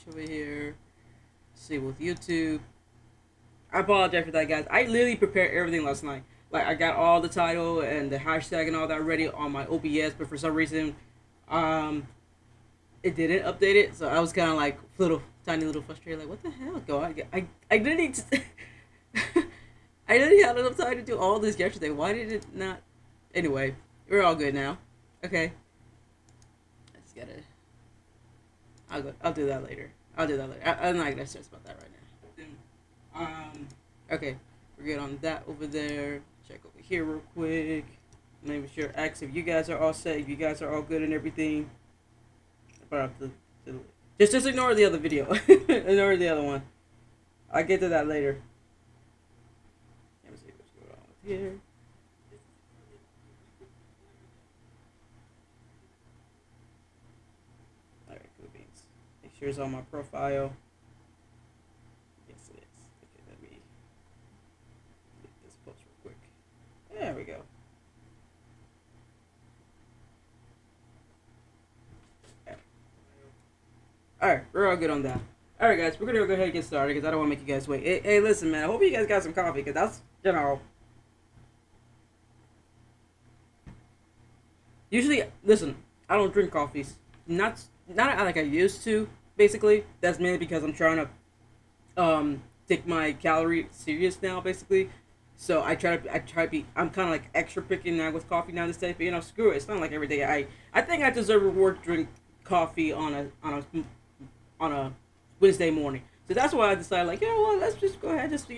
over here. Let's see with YouTube. I apologize for that, guys. I literally prepared everything last night. Like I got all the title and the hashtag and all that ready on my OBS, but for some reason, um, it didn't update it. So I was kind of like little tiny little frustrated. Like what the hell, go on? I didn't. I didn't have enough time to do all this yesterday. Why did it not? Anyway, we're all good now. Okay. I just gotta. I'll do that later. I'll do that later. I'm not gonna stress about that right now. Okay, we're good on that over there. Check over here real quick. Make sure ask if you guys are all set. If you guys are all good and everything. About just ignore the other video. Ignore the other one. I'll get to that later. Let me see what's going on with here. Alright, cool beans. Make sure it's on my profile. Yes, it is. Okay, let me get this post real quick. There we go. Alright, we're all good on that. Alright, guys, we're gonna go ahead and get started because I don't want to make you guys wait. Hey, listen, man, I hope you guys got some coffee because that's, usually, listen, I don't drink coffees. Not like I used to, basically. That's mainly because I'm trying to take my calorie serious now, basically. So I try to be, I'm kind of like extra picky now with coffee now this day, but screw it. It's not like every day. I think I deserve a reward to drink coffee on a Wednesday morning. So that's why I decided, like, let's just go ahead and just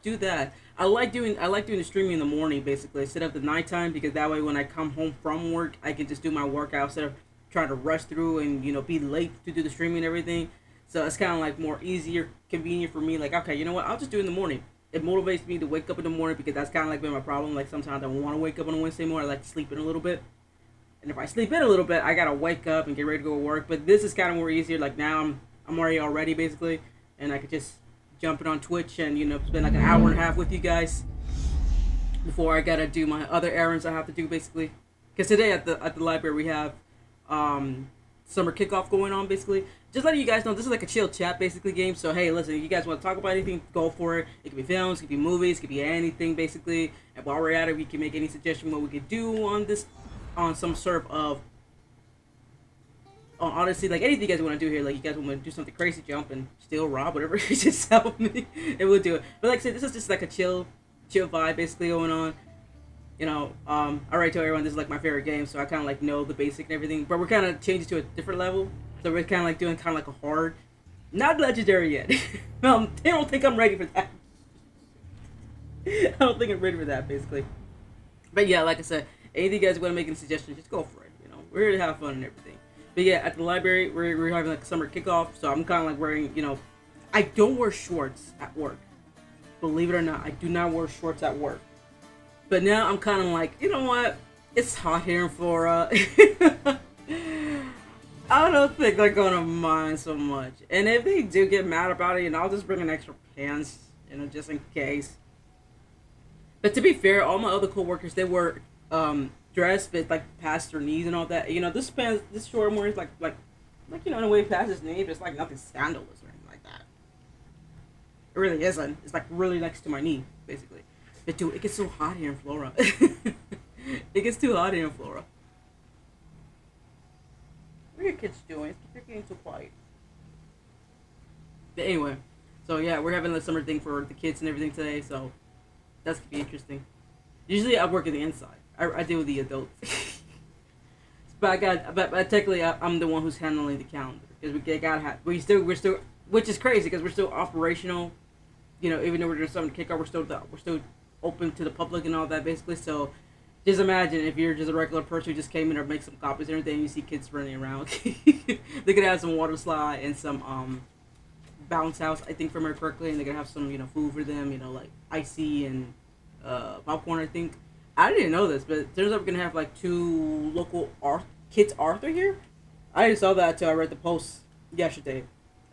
do that. I like doing the streaming in the morning, basically, instead of the nighttime, because that way when I come home from work, I can just do my workout instead of trying to rush through and be late to do the streaming and everything. So it's kind of like more easier, convenient for me. Like, okay, you know what? I'll just do it in the morning. It motivates me to wake up in the morning because that's kind of like been my problem. Like sometimes I want to wake up on a Wednesday morning. I like to sleep in a little bit. And if I sleep in a little bit, I gotta wake up and get ready to go to work. But this is kind of more easier. Like now I'm already all ready basically, and I could just jump it on Twitch and spend like an hour and a half with you guys before I gotta do my other errands I have to do basically. Because today at the library we have summer kickoff going on basically. Just letting you guys know this is like a chill chat basically game. So hey, listen, if you guys want to talk about anything, go for it. It could be films, it could be movies, it could be anything basically. And while we're at it, we can make any suggestion what we could do on this, on some sort of on Odyssey, like anything you guys want to do here. Like you guys want to do something crazy, jump and steal, rob, whatever. Just help me, and we'll do it. But like I said, this is just like a chill vibe basically going on. I already told everyone this is like my favorite game, so I kind of like know the basic and everything. But we're kind of changing to a different level, so we're kind of like doing kind of like a hard, not legendary yet. I don't think I'm ready for that. I don't think I'm ready for that, basically. But yeah, like I said, anything you guys want to make any suggestions, just go for it. We're here to have fun and everything. But yeah, at the library, we're having like a summer kickoff, so I'm kind of like wearing, I don't wear shorts at work. Believe it or not, I do not wear shorts at work. But now I'm kind of like, you know what? It's hot here in Florida. I don't think they're gonna mind so much. And if they do get mad about it, I'll just bring an extra pants, just in case. But to be fair, all my other coworkers, they were dressed, but like past their knees and all that. This short more is like in a way past his knee, but it's like nothing scandalous or anything like that. It really isn't. It's like really next to my knee, basically. But dude, it gets so hot here in Florida. It gets too hot here in Florida. What are your kids doing? They're getting too quiet. But anyway, so yeah, we're having the summer thing for the kids and everything today, so that's gonna be interesting. Usually I work in the inside. I deal with the adults. but technically I'm the one who's handling the calendar because we're still, which is crazy because we're still operational. Even though we're doing something to kick off, we're still open to the public and all that basically. So just imagine if you're just a regular person who just came in or make some copies and everything, and you see kids running around. They're gonna have some water slide and some bounce house, I think, from her correctly, and they're gonna have some food for them, like icy and popcorn, I think. I didn't know this, but it turns out we're gonna have like 2 local kids Arthur here. I didn't saw that until I read the post yesterday.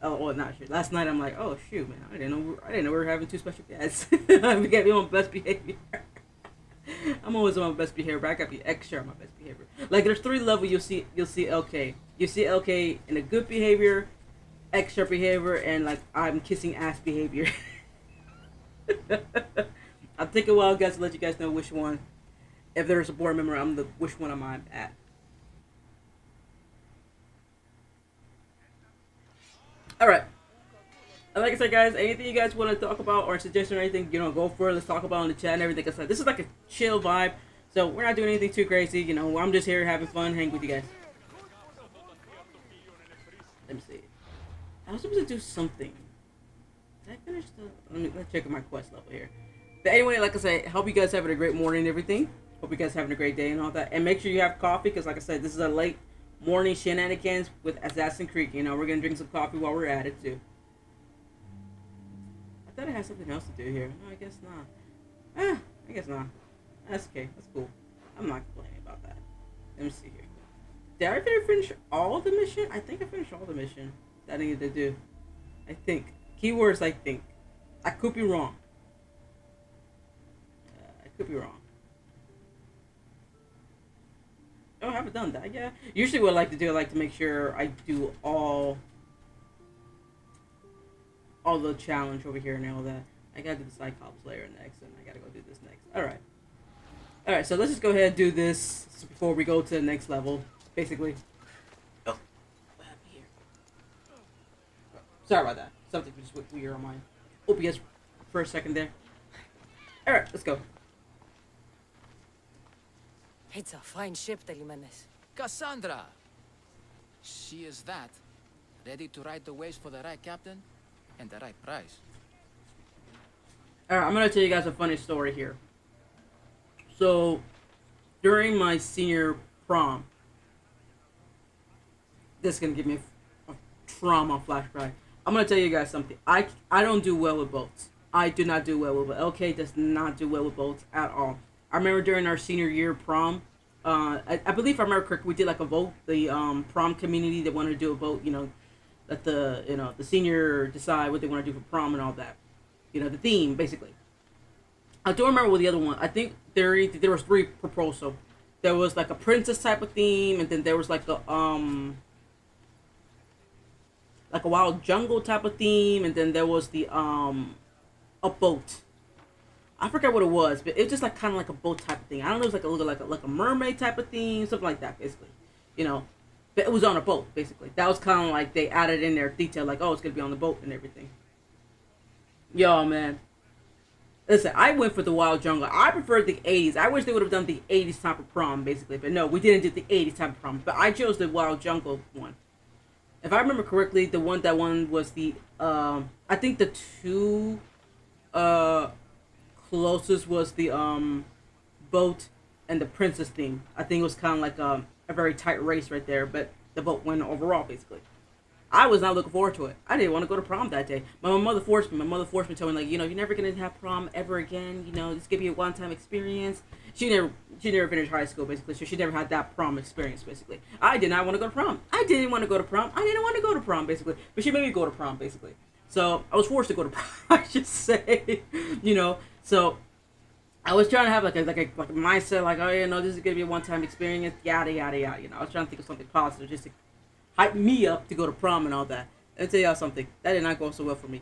Oh, well, not sure. Last night I'm like, oh shoot, man, I didn't know we were having 2 special guests. I forget me on my best behavior. I'm always on my best behavior, but I gotta be extra on my best behavior. Like there's 3 levels you'll see LK. You see LK in a good behavior, extra behavior and like I'm kissing ass behavior. I'll take a while, guys, to let you guys know which one. If there's a board member, which one am I at. All right. And like I said, guys, anything you guys want to talk about or suggestion or anything, go for it. Let's talk about it in the chat and everything. I said this is like a chill vibe, so we're not doing anything too crazy. I'm just here having fun, hang with you guys. Let me see. I was supposed to do something. Did I finish the? Let's check my quest level here. But anyway, like I said, hope you guys having a great morning and everything. Hope you guys having a great day and all that. And make sure you have coffee, because like I said, this is a late morning shenanigans with Assassin's Creed. We're gonna drink some coffee while we're at it too. I thought I had something else to do here. No, I guess not. I guess not. That's okay. That's cool. I'm not complaining about that. Let me see here. Did I finish all the mission? I think I finished all the mission that I needed to do. I think. Keywords, I think. I could be wrong. I could be wrong. Oh, I haven't done that. Yeah. Usually what I like to do, I like to make sure I do all the challenge over here and all that. I gotta do the Cyclops layer next, and I gotta go do this next. Alright, so let's just go ahead and do this before we go to the next level, basically. Oh, what happened here? Oh, sorry about that. Something just went weird on my OBS for a second there. Alright, let's go. It's a fine ship, Telimanes. Cassandra! She is that. Ready to ride the waves for the right captain and the right price. Alright, I'm gonna tell you guys a funny story here. So, during my senior prom, this is gonna give me a trauma flashback. I'm gonna tell you guys something. I don't do well with boats. I do not do well with boats. LK does not do well with boats at all. I remember during our senior year prom, I believe if I remember correctly, we did like a vote. The prom community that wanted to do a vote, let the senior decide what they want to do for prom and all that. The theme basically. I don't remember what the other one. I think there was 3 proposals. There was like a princess type of theme, and then there was like a wild jungle type of theme, and then there was the a boat. I forgot what it was, but it was just like kind of like a boat type of thing. I don't know, it was like a mermaid type of theme, something like that, basically. But it was on a boat, basically. That was kind of like they added in their detail, like, oh, it's gonna be on the boat and everything. Yo, man. Listen, I went for the wild jungle. I preferred the 80s. I wish they would have done the 80s type of prom, basically. But no, we didn't do the 80s type of prom. But I chose the wild jungle one. If I remember correctly, that one was the, I think the 2, closest was the, boat and the princess theme. I think it was kind of like a very tight race right there. But the boat won overall, basically. I was not looking forward to it. I didn't want to go to prom that day. My mother forced me. My mother forced me, told me, like, you're never going to have prom ever again. It's going to be a one-time experience. She never finished high school, basically, so she never had that prom experience, basically. I did not want to go to prom. I didn't want to go to prom. I didn't want to go to prom, basically. But she made me go to prom, basically. So I was forced to go to prom, I should say. So I was trying to have like a mindset, like, oh, this is going to be a one-time experience, yada, yada, yada. I was trying to think of something positive, just to hype me up to go to prom and all that. Let me tell y'all something. That did not go so well for me.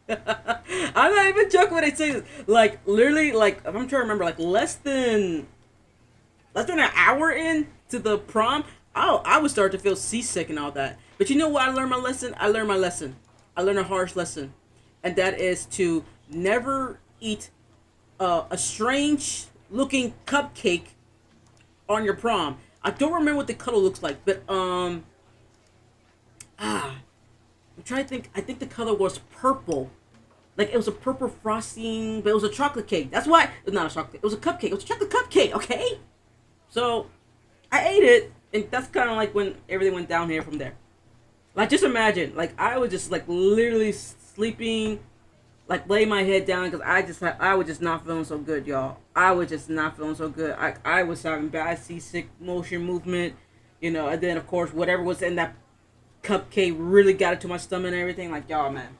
I'm not even joking when I say this. Like, literally, like, I'm trying to remember, like, less than an hour in to the prom, I would start to feel seasick and all that. But you know what? I learned my lesson. I learned a harsh lesson. And that is to never eat a strange-looking cupcake on your prom. I don't remember what the color looks like, but I'm trying to think. I think the color was purple. Like, it was a purple frosting, but it was a chocolate cake. That's why, not a chocolate, it was a cupcake. It was a chocolate cupcake, okay? So, I ate it, and that's kind of like when everything went down here from there. Like, just imagine, like, I was just, like, literally sleeping, like, lay my head down, because I was just not feeling so good, y'all. I was just not feeling so good. I was having bad seasick motion movement, and then, of course, whatever was in that cupcake really got it to my stomach and everything. Like, y'all, man.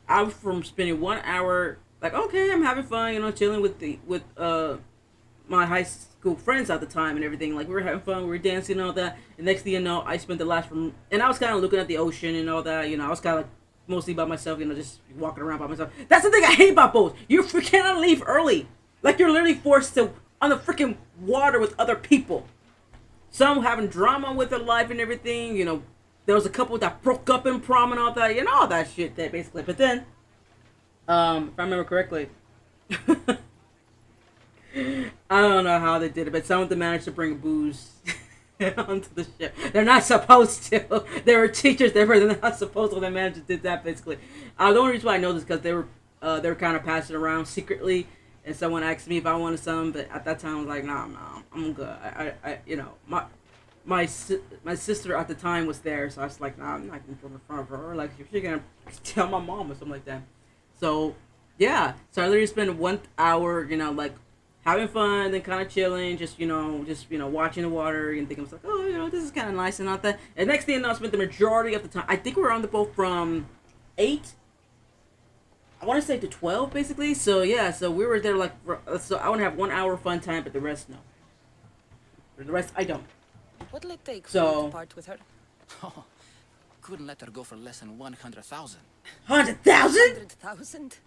I was from spending 1 hour, like, okay, I'm having fun, chilling with my high school friends at the time and everything. Like we were having fun, we were dancing and all that. And next thing you know, I spent the last from, and I was kind of looking at the ocean and all that. You know, I was kind of like mostly by myself. You know, just walking around by myself. That's the thing I hate about boats. You cannot leave early. Like you're literally forced to on the freaking water with other people. Some having drama with their life and everything. You know, there was a couple that broke up in prom and all that. You know, all that shit. That basically. But then, if I remember correctly. I don't know how they did it, but some of them managed to bring booze onto the ship. They're not supposed to. There were teachers there, but they're not supposed to. They managed to do that basically. The only reason why I know this is because they were kind of passing around secretly, and someone asked me if I wanted some, but at that time I was like, nah, I'm good. I you know, my sister at the time was there, so I was like, nah, I'm not gonna put in front of her. Like, if she's gonna tell my mom or something like that. So yeah, so I literally spent 1 hour, you know, like having fun, then kind of chilling, just watching the water and thinking, like, oh, you know, this is kind of nice and all that. And next thing you know, I spent the majority of the time. I think we were on the boat from 8, I want to say to 12, basically. So yeah, so we were there like, so I want to have 1 hour fun time, but the rest no. For the rest, I don't. What'll it take for So- you to part with her? Oh, couldn't let her go for less than 100,000. 100,000? 100,000?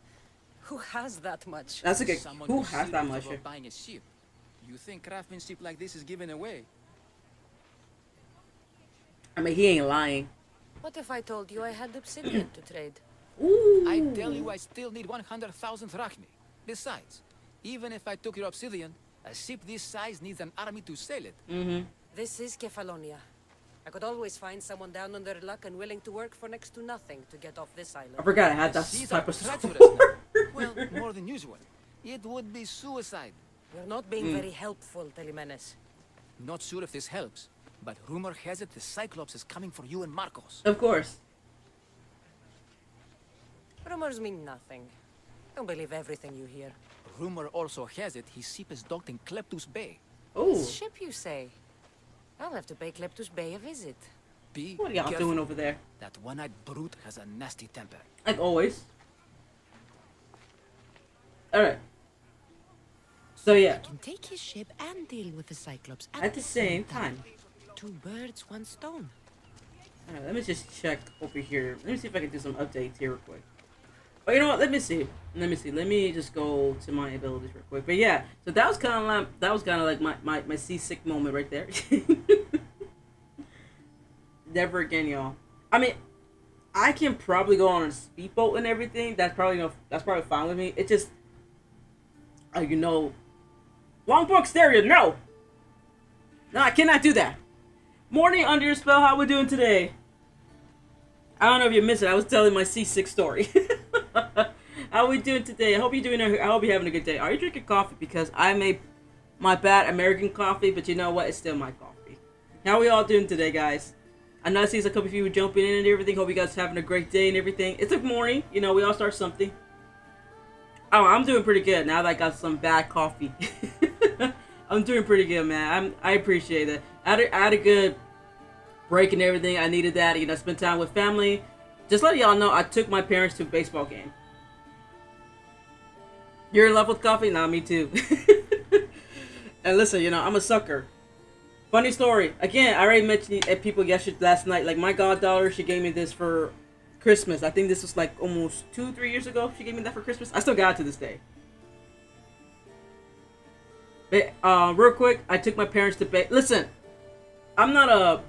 Who has that much? That's a good. Someone Who who's has that serious much? about buying a ship. You think craftsmanship like this is given away? I mean, he ain't lying. What if I told you I had obsidian to trade? Ooh. I tell you, I still need 100,000 drachmi. Besides, even if I took your obsidian, a ship this size needs an army to sail it. Mm-hmm. This is Kefalonia. I could always find someone down on their luck and willing to work for next to nothing to get off this island. I forgot I had that Seas type are of treacherous sword. now. Well, more than usual. It would be suicide. You're not being very helpful, Telimenes. Not sure if this helps, but rumor has it the Cyclops is coming for you and Marcos. Of course. Rumors mean nothing. Don't believe everything you hear. Rumor also has it his ship is docked in Kleptus Bay. Oh, Ship, you say? I'll have to pay Kleptus Bay a visit. Be what are y'all careful. doing over there? That one-eyed brute has a nasty temper. Like always. All right. So yeah, Can take his ship and deal with the Cyclops at the same time. 2 birds, 1 stone. All right, let me just check over here. Let me see if I can do some updates here real quick. Oh, you know what? Let me see. Let me just go to my abilities real quick. But yeah, so that was kind of like my seasick moment right there. Never again, y'all. I mean, I can probably go on a speedboat and everything. That's probably fine with me. It just, you know, Longboat stereo. No, I cannot do that. Morning under your spell. How we doing today? I don't know if you missed it. I was telling my seasick story. How we doing today? I hope you're having a good day. Are you drinking coffee? Because I made my bad American coffee, but you know what? It's still my coffee. How we all doing today, guys? I know I see a couple of you jumping in and everything. Hope you guys having a great day and everything. It's a morning. You know, we all start something. Oh, I'm doing pretty good now that I got some bad coffee. I'm doing pretty good, man. I appreciate it. I had a good break and everything. I needed that. You know, spend time with family. Just let y'all know, I took my parents to a baseball game. You're in love with coffee? Nah, me too. And listen, you know, I'm a sucker. Funny story. Again, I already mentioned it people last night. Like, my goddaughter, she gave me this for Christmas. I think this was like almost 2-3 years ago. She gave me that for Christmas. I still got it to this day. But, real quick, I took my parents to listen, I'm not a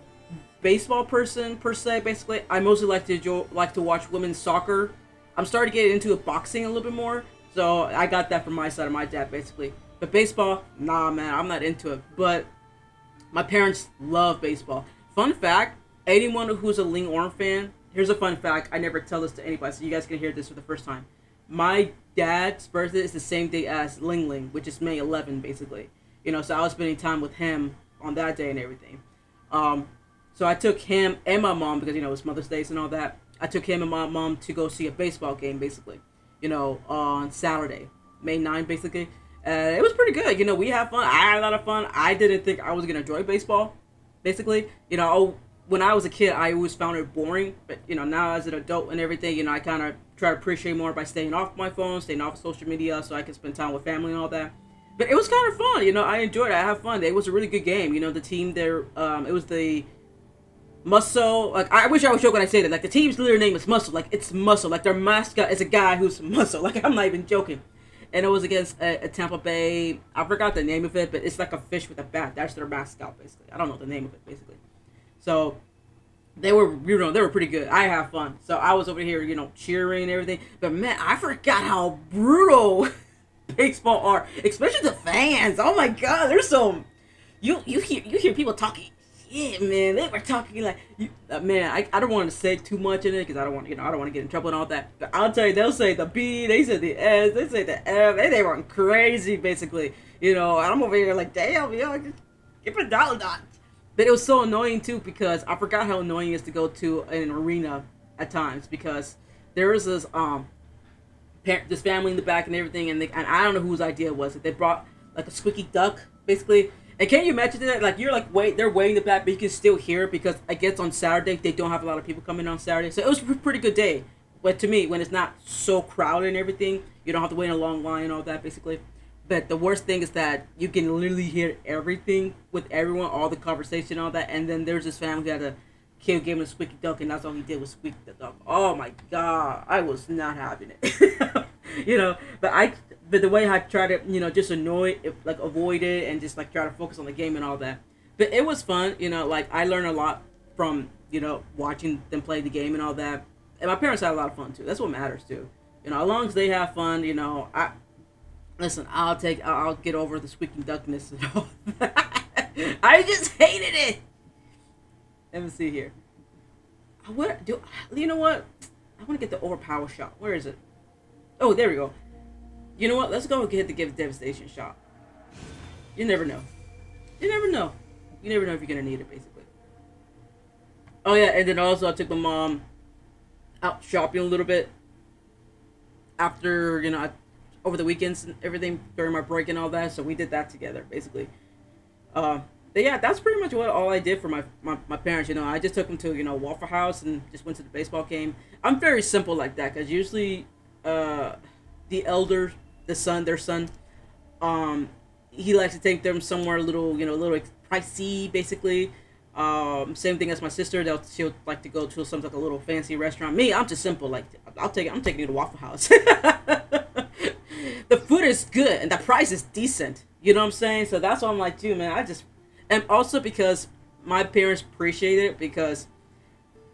baseball person per se. Basically, I mostly like to watch women's soccer. I'm starting to get into boxing a little bit more, so I got that from my side of my dad, basically. But baseball, nah, man, I'm not into it. But my parents love baseball. Fun fact: anyone who's a Ling Orm fan, here's a fun fact. I never tell this to anybody, so you guys can hear this for the first time. My dad's birthday is the same day as Ling Ling, which is May 11, basically. You know, so I was spending time with him on that day and everything. So I took him and my mom, because, you know, it's Mother's Day and all that. I took him and my mom to go see a baseball game, basically. You know, on Saturday, May 9, basically. It was pretty good. You know, we had fun. I had a lot of fun. I didn't think I was going to enjoy baseball, basically. You know, when I was a kid, I always found it boring. But, you know, now as an adult and everything, you know, I kind of try to appreciate more by staying off my phone, staying off social media, so I can spend time with family and all that. But it was kind of fun, you know. I enjoyed it. I had fun. It was a really good game. You know, the team there, it was the Muscle. Like, I wish I was joking when I say that. Like, the team's literal name is Muscle. Like, it's Muscle. Like, their mascot is a guy who's Muscle. Like, I'm not even joking. And it was against a Tampa Bay. I forgot the name of it, but it's like a fish with a bat. That's their mascot, basically. I don't know the name of it, basically. So they were, you know, they were pretty good. I had fun. So I was over here, you know, cheering and everything. But man, I forgot how brutal baseball are, especially the fans. Oh my God, there's some. You hear people talking. Yeah, man, they were talking like, man. I don't want to say too much in it because I don't want, you know, I don't want to get in trouble and all that. But I'll tell you, they'll say the B, they say the S, they say the F. They went crazy, basically. You know, and I'm over here like, damn, yo, give it down, dot. But it was so annoying too because I forgot how annoying it is to go to an arena at times because there was this this family in the back and everything, and I don't know whose idea it was. They brought like a squeaky duck, basically. And can you imagine that? Like, you're like, they're way in the back, but you can still hear it because I guess on Saturday they don't have a lot of people coming on Saturday, so it was a pretty good day. But to me, when it's not so crowded and everything, you don't have to wait in a long line and all that, basically. But the worst thing is that you can literally hear everything with everyone, all the conversation, all that. And then there's this family who had a kid gave him a squeaky duck, and that's all he did was squeak the duck. Oh my God, I was not having it. You know, but the way I try to, you know, just avoid it and just like try to focus on the game and all that. But it was fun, you know, like I learned a lot from, you know, watching them play the game and all that. And my parents had a lot of fun too. That's what matters too. You know, as long as they have fun, you know, I'll get over the squeaking duckness and all that. I just hated it. Let me see here. You know what? I want to get the overpower shot. Where is it? Oh, there we go. You know what? Let's go get the give devastation shot. You never know. You never know. You never know if you're gonna need it, basically. Oh yeah, and then also I took my mom out shopping a little bit after, you know, over the weekends and everything during my break and all that. So we did that together, basically. But yeah, that's pretty much all I did for my parents. You know, I just took them to, you know, Waffle House and just went to the baseball game. I'm very simple like that because usually the elder, their son, he likes to take them somewhere a little, you know, a little pricey, basically. Same thing as my sister. She'll like to go to some like a little fancy restaurant. Me, I'm just simple. Like I'm taking you to Waffle House. The food is good and the price is decent. You know what I'm saying? So that's why I'm like, dude, man, and also because my parents appreciate it because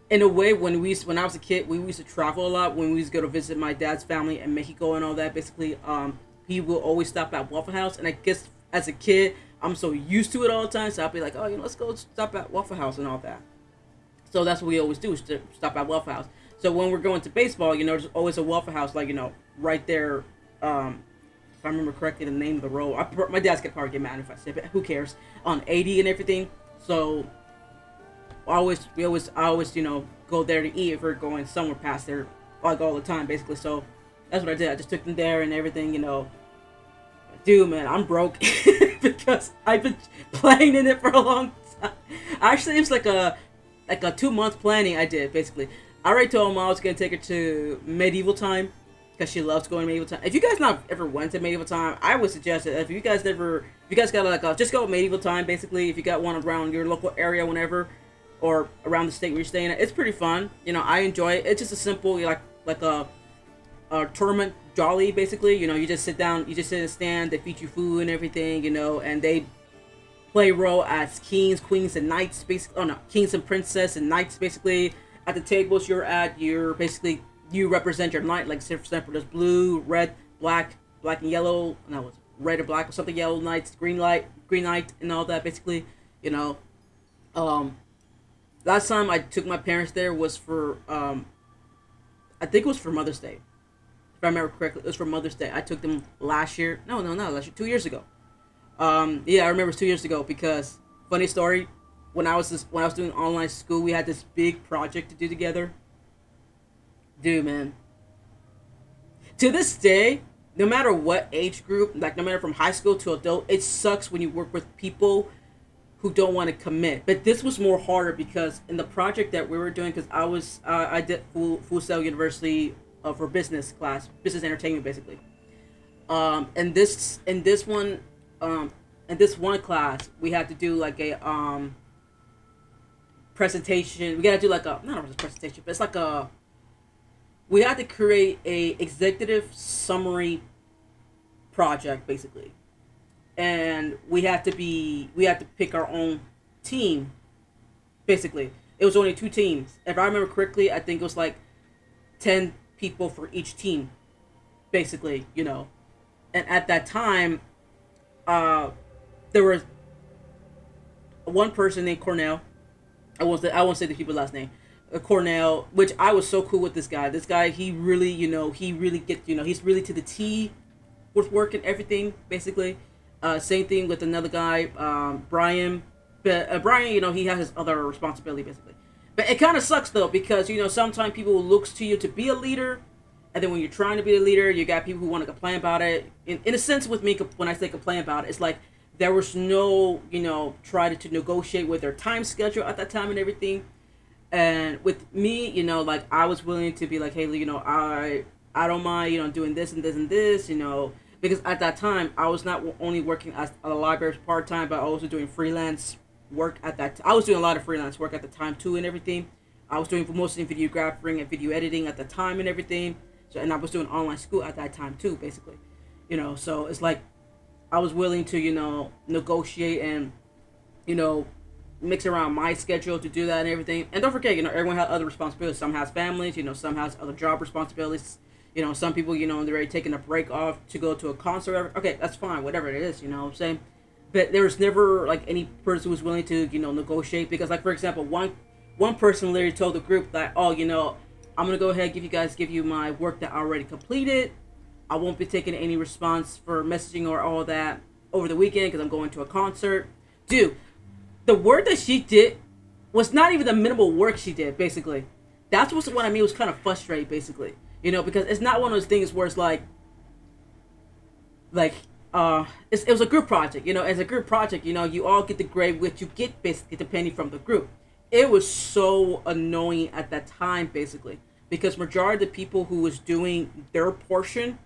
in a way when I was a kid, we used to travel a lot when we used to go to visit my dad's family in Mexico and all that. Basically, he will always stop at Waffle House, and I guess as a kid, I'm so used to it all the time, so I'll be like, oh, you know, let's go stop at Waffle House and all that. So that's what we always do, is to stop at Waffle House. So when we're going to baseball, you know, there's always a Waffle House, like, you know, right there. If I remember correctly, the name of the road. My dad's gonna probably get mad if I say it, but who cares? On 80 and everything. So I always, you know, go there to eat if we're going somewhere past there, like all the time, basically. So that's what I did. I just took them there and everything, you know. Dude, man, I'm broke because I've been playing in it for a long time. Actually, it was like a 2-month planning I did, basically. I already told Mom I was gonna take her to medieval time because she loves going to medieval time. If you guys not ever went to medieval time, I would suggest it. If you guys got like just go medieval time, basically. If you got one around your local area, whenever, or around the state where you're staying at, it's pretty fun. You know, I enjoy it. It's just a simple, like a tournament jolly, basically. You know, you just sit down, you just sit in a stand, they feed you food and everything, you know, and they play role as kings, queens, and knights, basically. Oh no, kings and princess and knights, basically. At the tables you're at, you represent your knight. Like, for example, there's blue, red, black and yellow. No, it's red or black or something. Yellow knights, green knight, and all that, basically. You know, last time I took my parents there was for I think it was for Mother's Day. If I remember correctly, it was for Mother's Day. I took them last year. No, not last year. 2 years ago. Yeah, I remember it was 2 years ago because, funny story, when I was doing online school, we had this big project to do together. Dude, man. To this day, no matter what age group, like no matter from high school to adult, it sucks when you work with people who don't want to commit. But this was more harder because in the project that we were doing, because I did Full Sail University for business class, business entertainment, basically. And this one, in this one class we had to do like a presentation. We gotta do like a not a presentation, but it's like a we had to create a executive summary project basically, and we had to pick our own team. Basically, it was only two teams. If I remember correctly, I think it was like 10 people for each team. Basically, and at that time, there was one person named Cornell. I won't say the people's last name. Cornell, which I was so cool with this guy. This guy, he really, he really gets, he's really to the T with work and everything, basically. Same thing with another guy, Brian. But Brian, he has his other responsibility, basically. But it kind of sucks, though, because, sometimes people looks to you to be a leader, and then when you're trying to be a leader, you got people who want to complain about it. In a sense, with me, when I say complain about it, it's like there was no, try to negotiate with their time schedule at that time and everything. And with me, like I was willing to be like, hey, I don't mind, doing this and this and this, because at that time I was not only working as a library part time, but also doing freelance work at that. I was doing a lot of freelance work at the time too and everything. I was doing mostly videographing and video editing at the time and everything. So, and I was doing online school at that time too, basically, so it's like I was willing to, negotiate and, mix around my schedule to do that and everything. And don't forget, everyone has other responsibilities. Some has families, some has other job responsibilities. Some people, they're already taking a break off to go to a concert. Okay, that's fine, whatever it is, what I'm saying. But there was never like any person who was willing to, negotiate, because like, for example, one person literally told the group that, oh, I'm going to go ahead and give you my work that I already completed. I won't be taking any response for messaging or all that over the weekend because I'm going to a concert. Dude, the work that she did was not even the minimal work she did, basically. That's what I mean was kind of frustrating, basically. Because it's not one of those things where it's like it was a group project. As a group project, you all get the grade which you get basically depending from the group. It was so annoying at that time, basically, because majority of the people who was doing their portion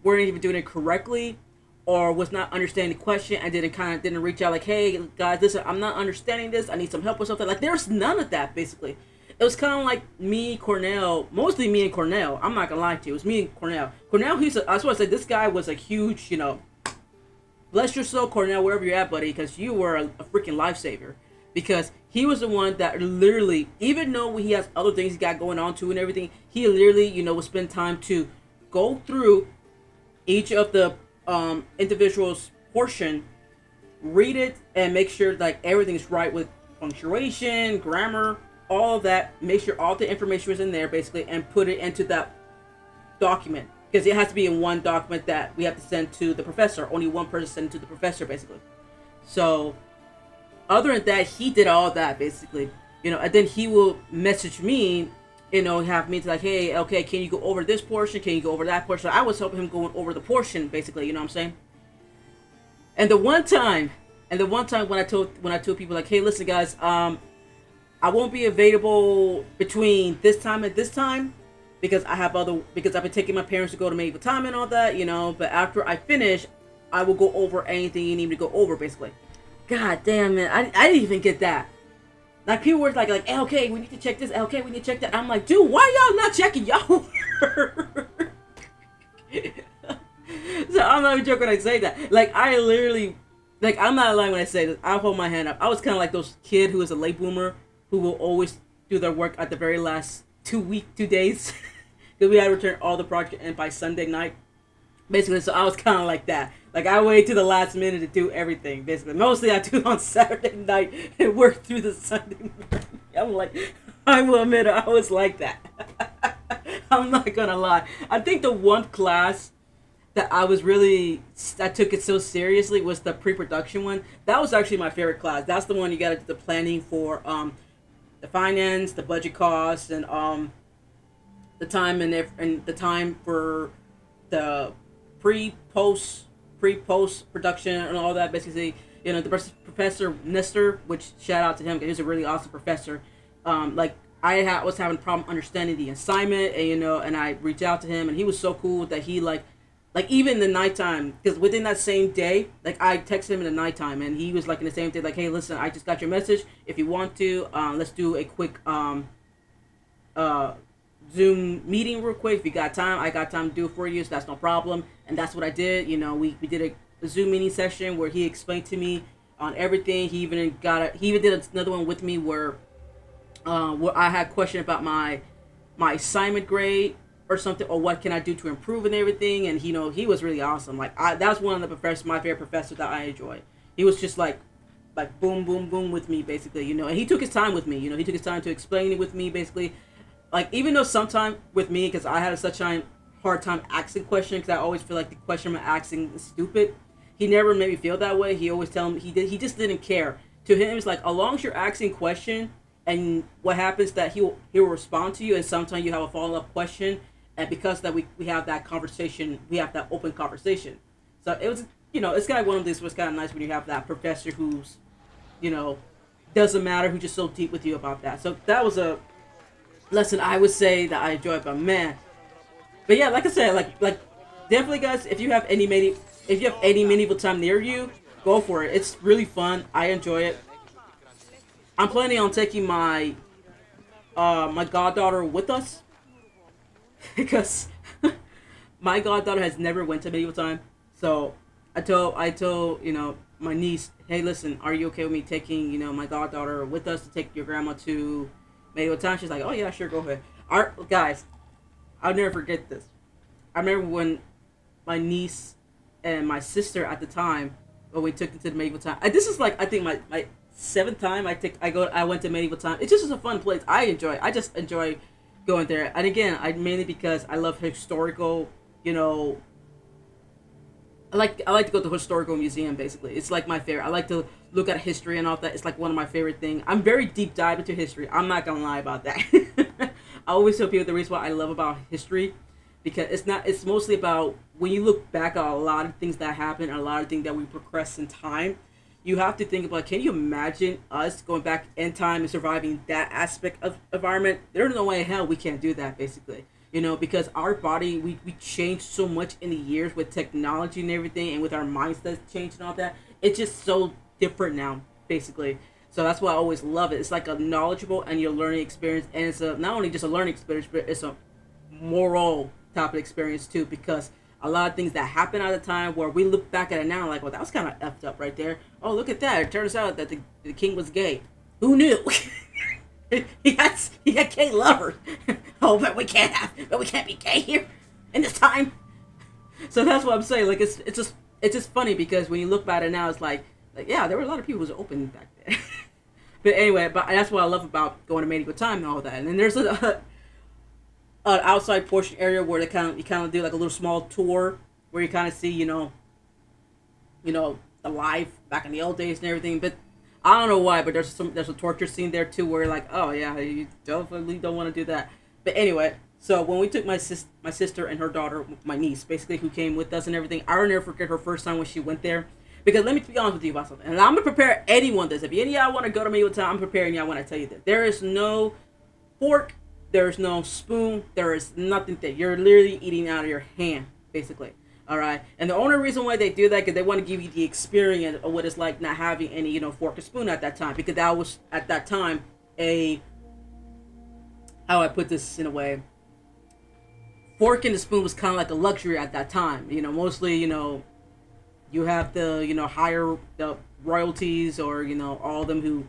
weren't even doing it correctly, or was not understanding the question and didn't reach out like, hey guys, listen, I'm not understanding this. I need some help or something. Like there's none of that, basically. It was kind of like me, Cornell, mostly me and Cornell. I'm not gonna lie to you. It was me and Cornell. Cornell, that's what I said. This guy was a huge, bless your soul, Cornell, wherever you're at, buddy, because you were a freaking lifesaver. Because he was the one that literally, even though he has other things he got going on too and everything, he literally, would spend time to go through each of the individual's portion, read it, and make sure like everything's right with punctuation, grammar, all of that. Make sure all the information was in there, basically, and put it into that document. Because it has to be in one document that we have to send to the professor. Only one person sent it to the professor, basically. So other than that, he did all that, basically, and then he will message me, have me to like, hey, okay, can you go over this portion? Can you go over that portion? I was helping him going over the portion, basically, what I'm saying? And the one time when I told people like, hey, listen guys, I won't be available between this time and this time because I've been taking my parents to go to medieval time and all that, but after I finish, I will go over anything you need me to go over, basically. God damn it, I didn't even get that. Like people were like, hey, okay, we need to check this. Okay, we need to check that. I'm like, dude, why y'all not checking y'all work? So I'm not even joking when I say that. Like I literally, like I'm not lying when I say this. I'll hold my hand up. I was kind of like those kid who is a late bloomer who will always do their work at the very last 2 days because we had to return all the project in by Sunday night. Basically, so I was kind of like that. Like, I wait to the last minute to do everything, basically. Mostly, I do it on Saturday night and work through the Sunday morning. I'm like, I will admit I was like that. I'm not gonna lie. I think the one class that I took it so seriously was the pre-production one. That was actually my favorite class. That's the one you gotta do the planning for the finance, the budget costs, and the time and the time for the pre-post production and all that. Basically, the Professor Nestor, which shout out to him because he's a really awesome professor. Like I was having a problem understanding the assignment, and and I reached out to him, and he was so cool that he like like even in the nighttime, because within that same day, like I texted him in the nighttime, and he was like in the same day, like, hey, listen, I just got your message. If you want to, let's do a quick uh Zoom meeting real quick. If you got time, I got time to do it for you, so that's no problem. And that's what I did. You know, we did a Zoom meeting session where he explained to me on everything. He even did another one with me where I had a question about my assignment grade or something, or what can I do to improve and everything. And he was really awesome. Like that's one of the professors, my favorite professors that I enjoy. He was just like boom boom boom with me basically, and he took his time with me. He took his time to explain it with me basically. Like even though sometimes with me, because I had such a hard time asking questions, because I always feel like the question I'm asking is stupid. He never made me feel that way. He always tell me he just didn't care. To him, it's like as long as you're asking question, and what happens that he'll respond to you, and sometimes you have a follow up question, and because that we have that conversation, we have that open conversation. So it was it's kind of one of these was kind of nice when you have that professor who's doesn't matter, who's just so deep with you about that. So that was a lesson I would say that I enjoyed, but man. But yeah, like I said, like definitely guys, if you have any medieval time near you, go for it. It's really fun. I enjoy it. I'm planning on taking my my goddaughter with us because my goddaughter has never went to medieval time. So I told my niece, hey, listen, are you okay with me taking my goddaughter with us to take your grandma to medieval time? She's like, oh yeah, sure, go ahead. Guys, I'll never forget this. I remember when my niece and my sister at the time, when we took them to the medieval time. This is like I think my 7th time I went to medieval time. It's just a fun place. I just enjoy going there. And again, mainly because I love historical. I like to go to the historical museum. Basically, it's like my favorite. I like to look at history and all that. It's like one of my favorite things. I'm very deep dive into history. I'm not gonna lie about that. I always tell people the reason why I love about history, because it's mostly about when you look back at a lot of things that happen and a lot of things that we progress in time. You have to think about, can you imagine us going back in time and surviving that aspect of environment? There's no way in hell we can't do that, basically. Because our body, we changed so much in the years with technology and everything, and with our mindsets changed and all that. It's just so different now, basically. So that's why I always love it. It's like a knowledgeable and your learning experience, and it's not only just a learning experience, but it's a moral type of experience too, because a lot of things that happened at the time where we look back at it now like, well, that was kind of effed up right there. Oh, look at that. It turns out that the king was gay. Who knew? he had gay lovers. Oh, but we can't be gay here in this time. So that's what I'm saying. Like it's just funny because when you look back at it now, it's like yeah, there were a lot of people who was open back then. But anyway, that's what I love about going to medieval time and all that. And then there's an outside portion area where you kind of do like a little small tour where you kind of see the life back in the old days and everything. But I don't know why, but there's a torture scene there too where you're like, oh yeah, you definitely don't want to do that. But anyway, so when we took my sister and her daughter, my niece basically, who came with us and everything, I'll never forget her first time when she went there. Because let me be honest with you about something, and I'm gonna prepare anyone this. If any of y'all want to go to medieval time, I'm preparing y'all when I tell you this. There is no fork. There's no spoon. There is nothing that you're literally eating out of your hand, basically. All right. And the only reason why they do that is they want to give you the experience of what it's like not having any, fork or spoon at that time. Because that was at that time how I put this in a way. Fork and the spoon was kind of like a luxury at that time. Mostly, you have the higher the royalties or all of them who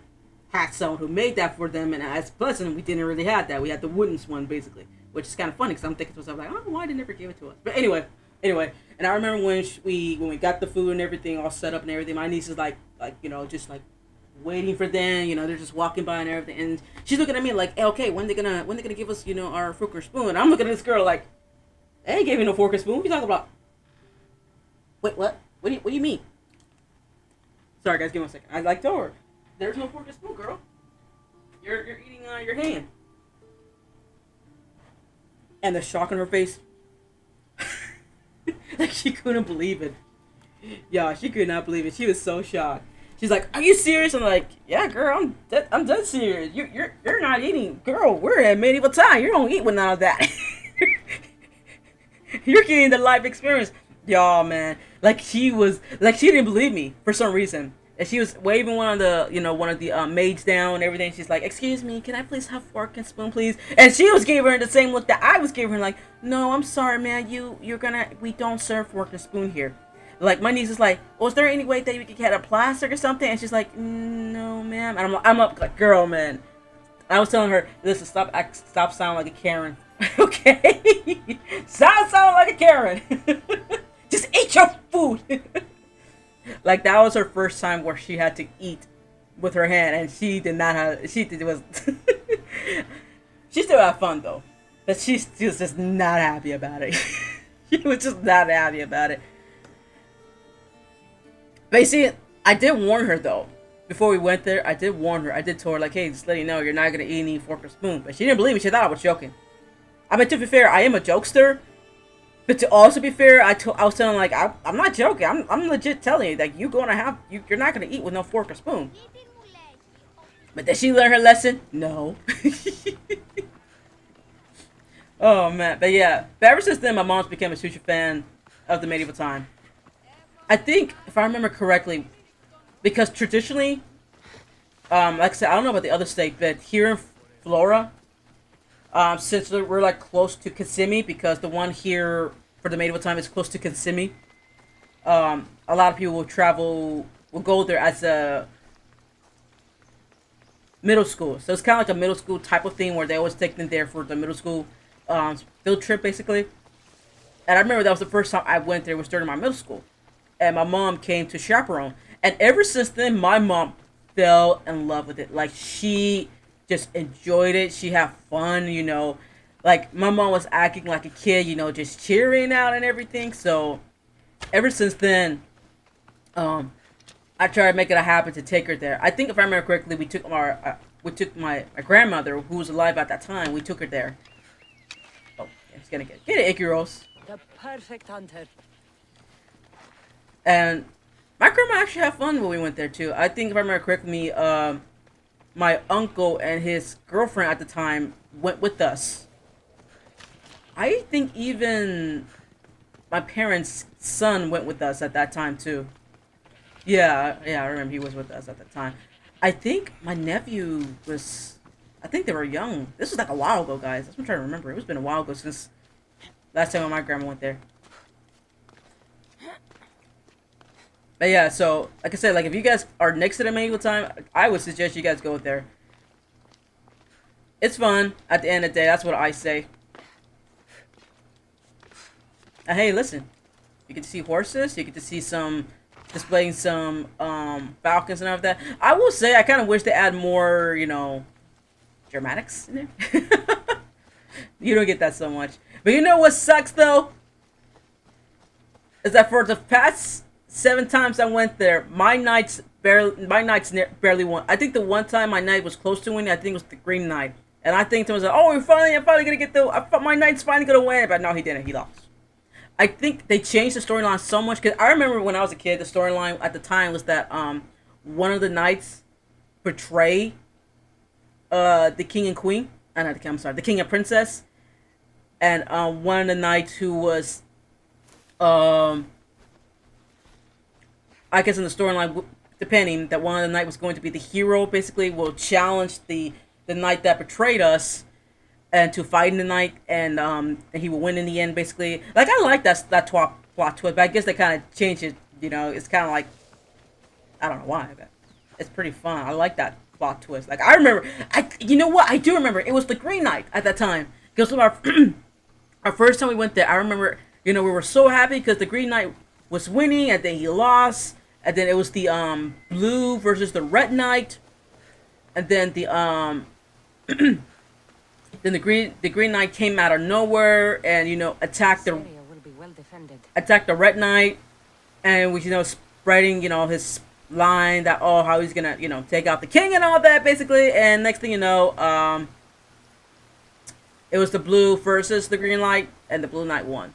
had someone who made that for them, and as Pleasant, we didn't really have that. We had the wooden one basically, which is kind of funny because I'm thinking to myself like, I don't know why they never gave it to us. But anyway, and I remember when we got the food and everything all set up and everything, my niece is like just like waiting for them. They're just walking by and everything, and she's looking at me like, hey, okay, when they gonna give us our fork or spoon? And I'm looking at this girl like, they ain't gave me no fork or spoon. What you talking about? Wait, what? What do you mean? Sorry guys, give me a second. I like told her. There's no fork and spoon, girl. You're eating your hand. And the shock on her face. Like she couldn't believe it. Yeah, she could not believe it. She was so shocked. She's like, "Are you serious?" I'm like, "Yeah, girl, I'm dead serious. You're not eating, girl. We're at medieval time. You don't eat with none of that. You're getting the life experience." Y'all, man, like she didn't believe me for some reason, and she was waving one of the maids down and everything. She's like, "Excuse me, can I please have fork and spoon, please?" And she was giving her the same look that I was giving her, like, "No, I'm sorry, man. We don't serve fork and spoon here." Like my niece is like, "Was there any way that we could get a plastic or something?" And she's like, "No, ma'am." And I'm up like, "Girl, man." I was telling her, "Listen, stop sounding like a Karen, okay? Stop sounding like a Karen." Just eat your food. Like that was her first time where she had to eat with her hand, and she did not have. It was. She still had fun though, but she was just not happy about it. She was just not happy about it. But you see, I did warn her though. Before we went there, I did warn her. I did tell her like, "Hey, just let you know, you're not gonna eat any fork or spoon." But she didn't believe me. She thought I was joking. I mean, to be fair, I am a jokester. But to also be fair, I was telling like I'm not joking. I'm legit telling you like you're not gonna eat with no fork or spoon. But did she learn her lesson? No. Oh man, but yeah. But ever since then, my mom's became a huge fan of the medieval time. I think if I remember correctly, because traditionally, like I said, I don't know about the other state, but here in Florida, since we're like close to Kissimmee, because the one here for the medieval time is close to Kissimmee, a lot of people will go there as a middle school. So it's kind of like a middle school type of thing where they always take them there for the middle school field trip, basically. And I remember that was the first time I went there was during my middle school, and my mom came to chaperone. And ever since then, my mom fell in love with it. Like she just enjoyed it. She had fun, you know. Like my mom was acting like a kid, you know, just cheering out and everything. So ever since then, I tried to make it a habit to take her there. I think if I remember correctly, we took my grandmother who was alive at that time. We took her there. Oh, yeah, it's gonna get it, Icky Rose. The perfect hunter. And my grandma actually had fun when we went there too. I think if I remember correctly, my uncle and his girlfriend at the time went with us. I think even my parents' son went with us at that time too. Yeah, I remember he was with us at the time. I think my nephew was. I think they were young. This was like a while ago, guys. That's what I'm trying to remember. It's been a while ago since last time when my grandma went there. But yeah, so like I said, like if you guys are next to the medieval time, I would suggest you guys go there. It's fun at the end of the day. That's what I say. And hey, listen, you get to see horses. You get to see some displaying some falcons and all of that. I will say I kind of wish they add more, you know, dramatics in there. You don't get that so much. But you know what sucks though? Is that for the past 7 times I went there, my knights barely won. I think the one time my knight was close to winning, I think it was the green knight. And I think someone said, "Oh, I'm finally gonna get my knight's finally gonna win," but no, he didn't. He lost. I think they changed the storyline so much because I remember when I was a kid, the storyline at the time was that one of the knights betray the king and queen. Not the king. I'm sorry, the king and princess, and one of the knights who was I guess in the storyline, depending, that one of the knight was going to be the hero. Basically, will challenge the knight that betrayed us, and to fight in the night, and he will win in the end. Basically, like I like that plot twist, but I guess they kind of changed it. You know, it's kind of like I don't know why, but it's pretty fun. I like that plot twist. Like I remember, you know what? I do remember. It was the Green Knight at that time. Because our our first time we went there, I remember. You know, we were so happy because the Green Knight was winning, and then he lost, and then it was the blue versus the Red Knight, and then the then the Green Knight came out of nowhere and you know attacked the Red Knight, and was spreading his line that how he's gonna take out the king and all that basically, and next thing you know it was the blue versus the Green Knight, and the Blue Knight won.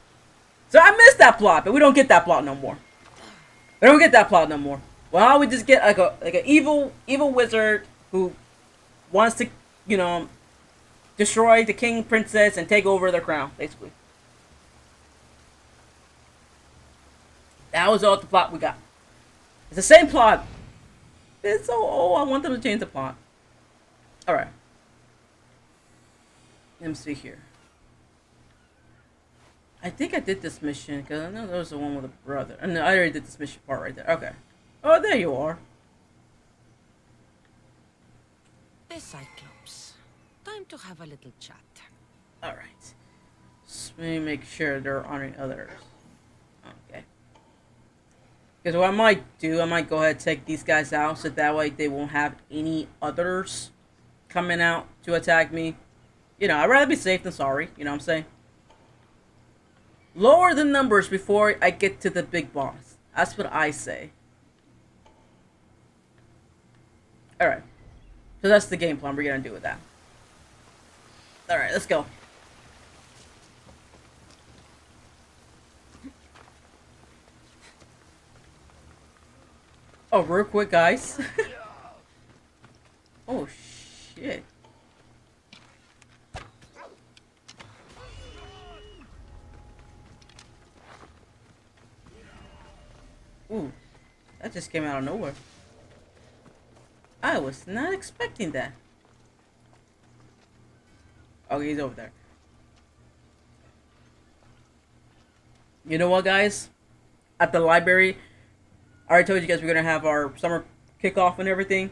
So I missed that plot, but we don't get that plot no more. We don't get that plot no more. Well, we just get like an evil wizard who wants to destroy the king, princess, and take over their crown, basically. That was all the plot we got. It's the same plot. It's so old. I want them to change the plot. Alright. Let me see here. I think I did this mission because I know there was the one with a brother. I know I already did this mission part right there. Okay. Oh, there you are. The Cyclops. Time to have a little chat. Alright. Let me make sure there aren't any others. Okay. Because what I might do, I might go ahead and take these guys out so that way they won't have any others coming out to attack me. You know, I'd rather be safe than sorry. You know what I'm saying? Lower the numbers before I get to the big boss. That's what I say. Alright. So that's the game plan we're gonna do with that. Alright, let's go. Oh, real quick, guys. Oh, shit. Ooh, that just came out of nowhere. I was not expecting that. Oh, he's over there. You know what, guys? At the library, I already told you guys we're gonna have our summer kickoff and everything.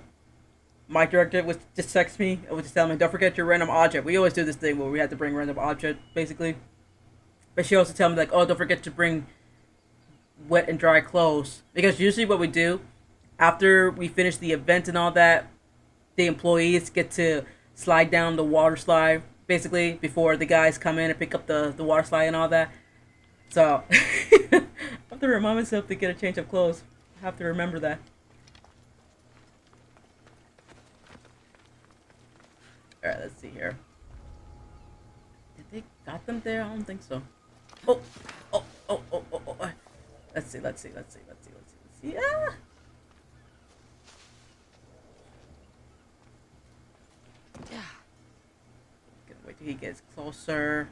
My director was just text me. I was just telling me, don't forget your random object. We always do this thing where we have to bring random object, basically. But she also tell me like, oh, don't forget to bring wet and dry clothes, because usually what we do after we finish the event and all that, the employees get to slide down the water slide basically before the guys come in and pick up the water slide and all that. So I have to remind myself to get a change of clothes. I have to remember that. Alright, let's see here. Did they got them there? I don't think so. Oh. Let's see. Yeah. Gonna wait till he gets closer.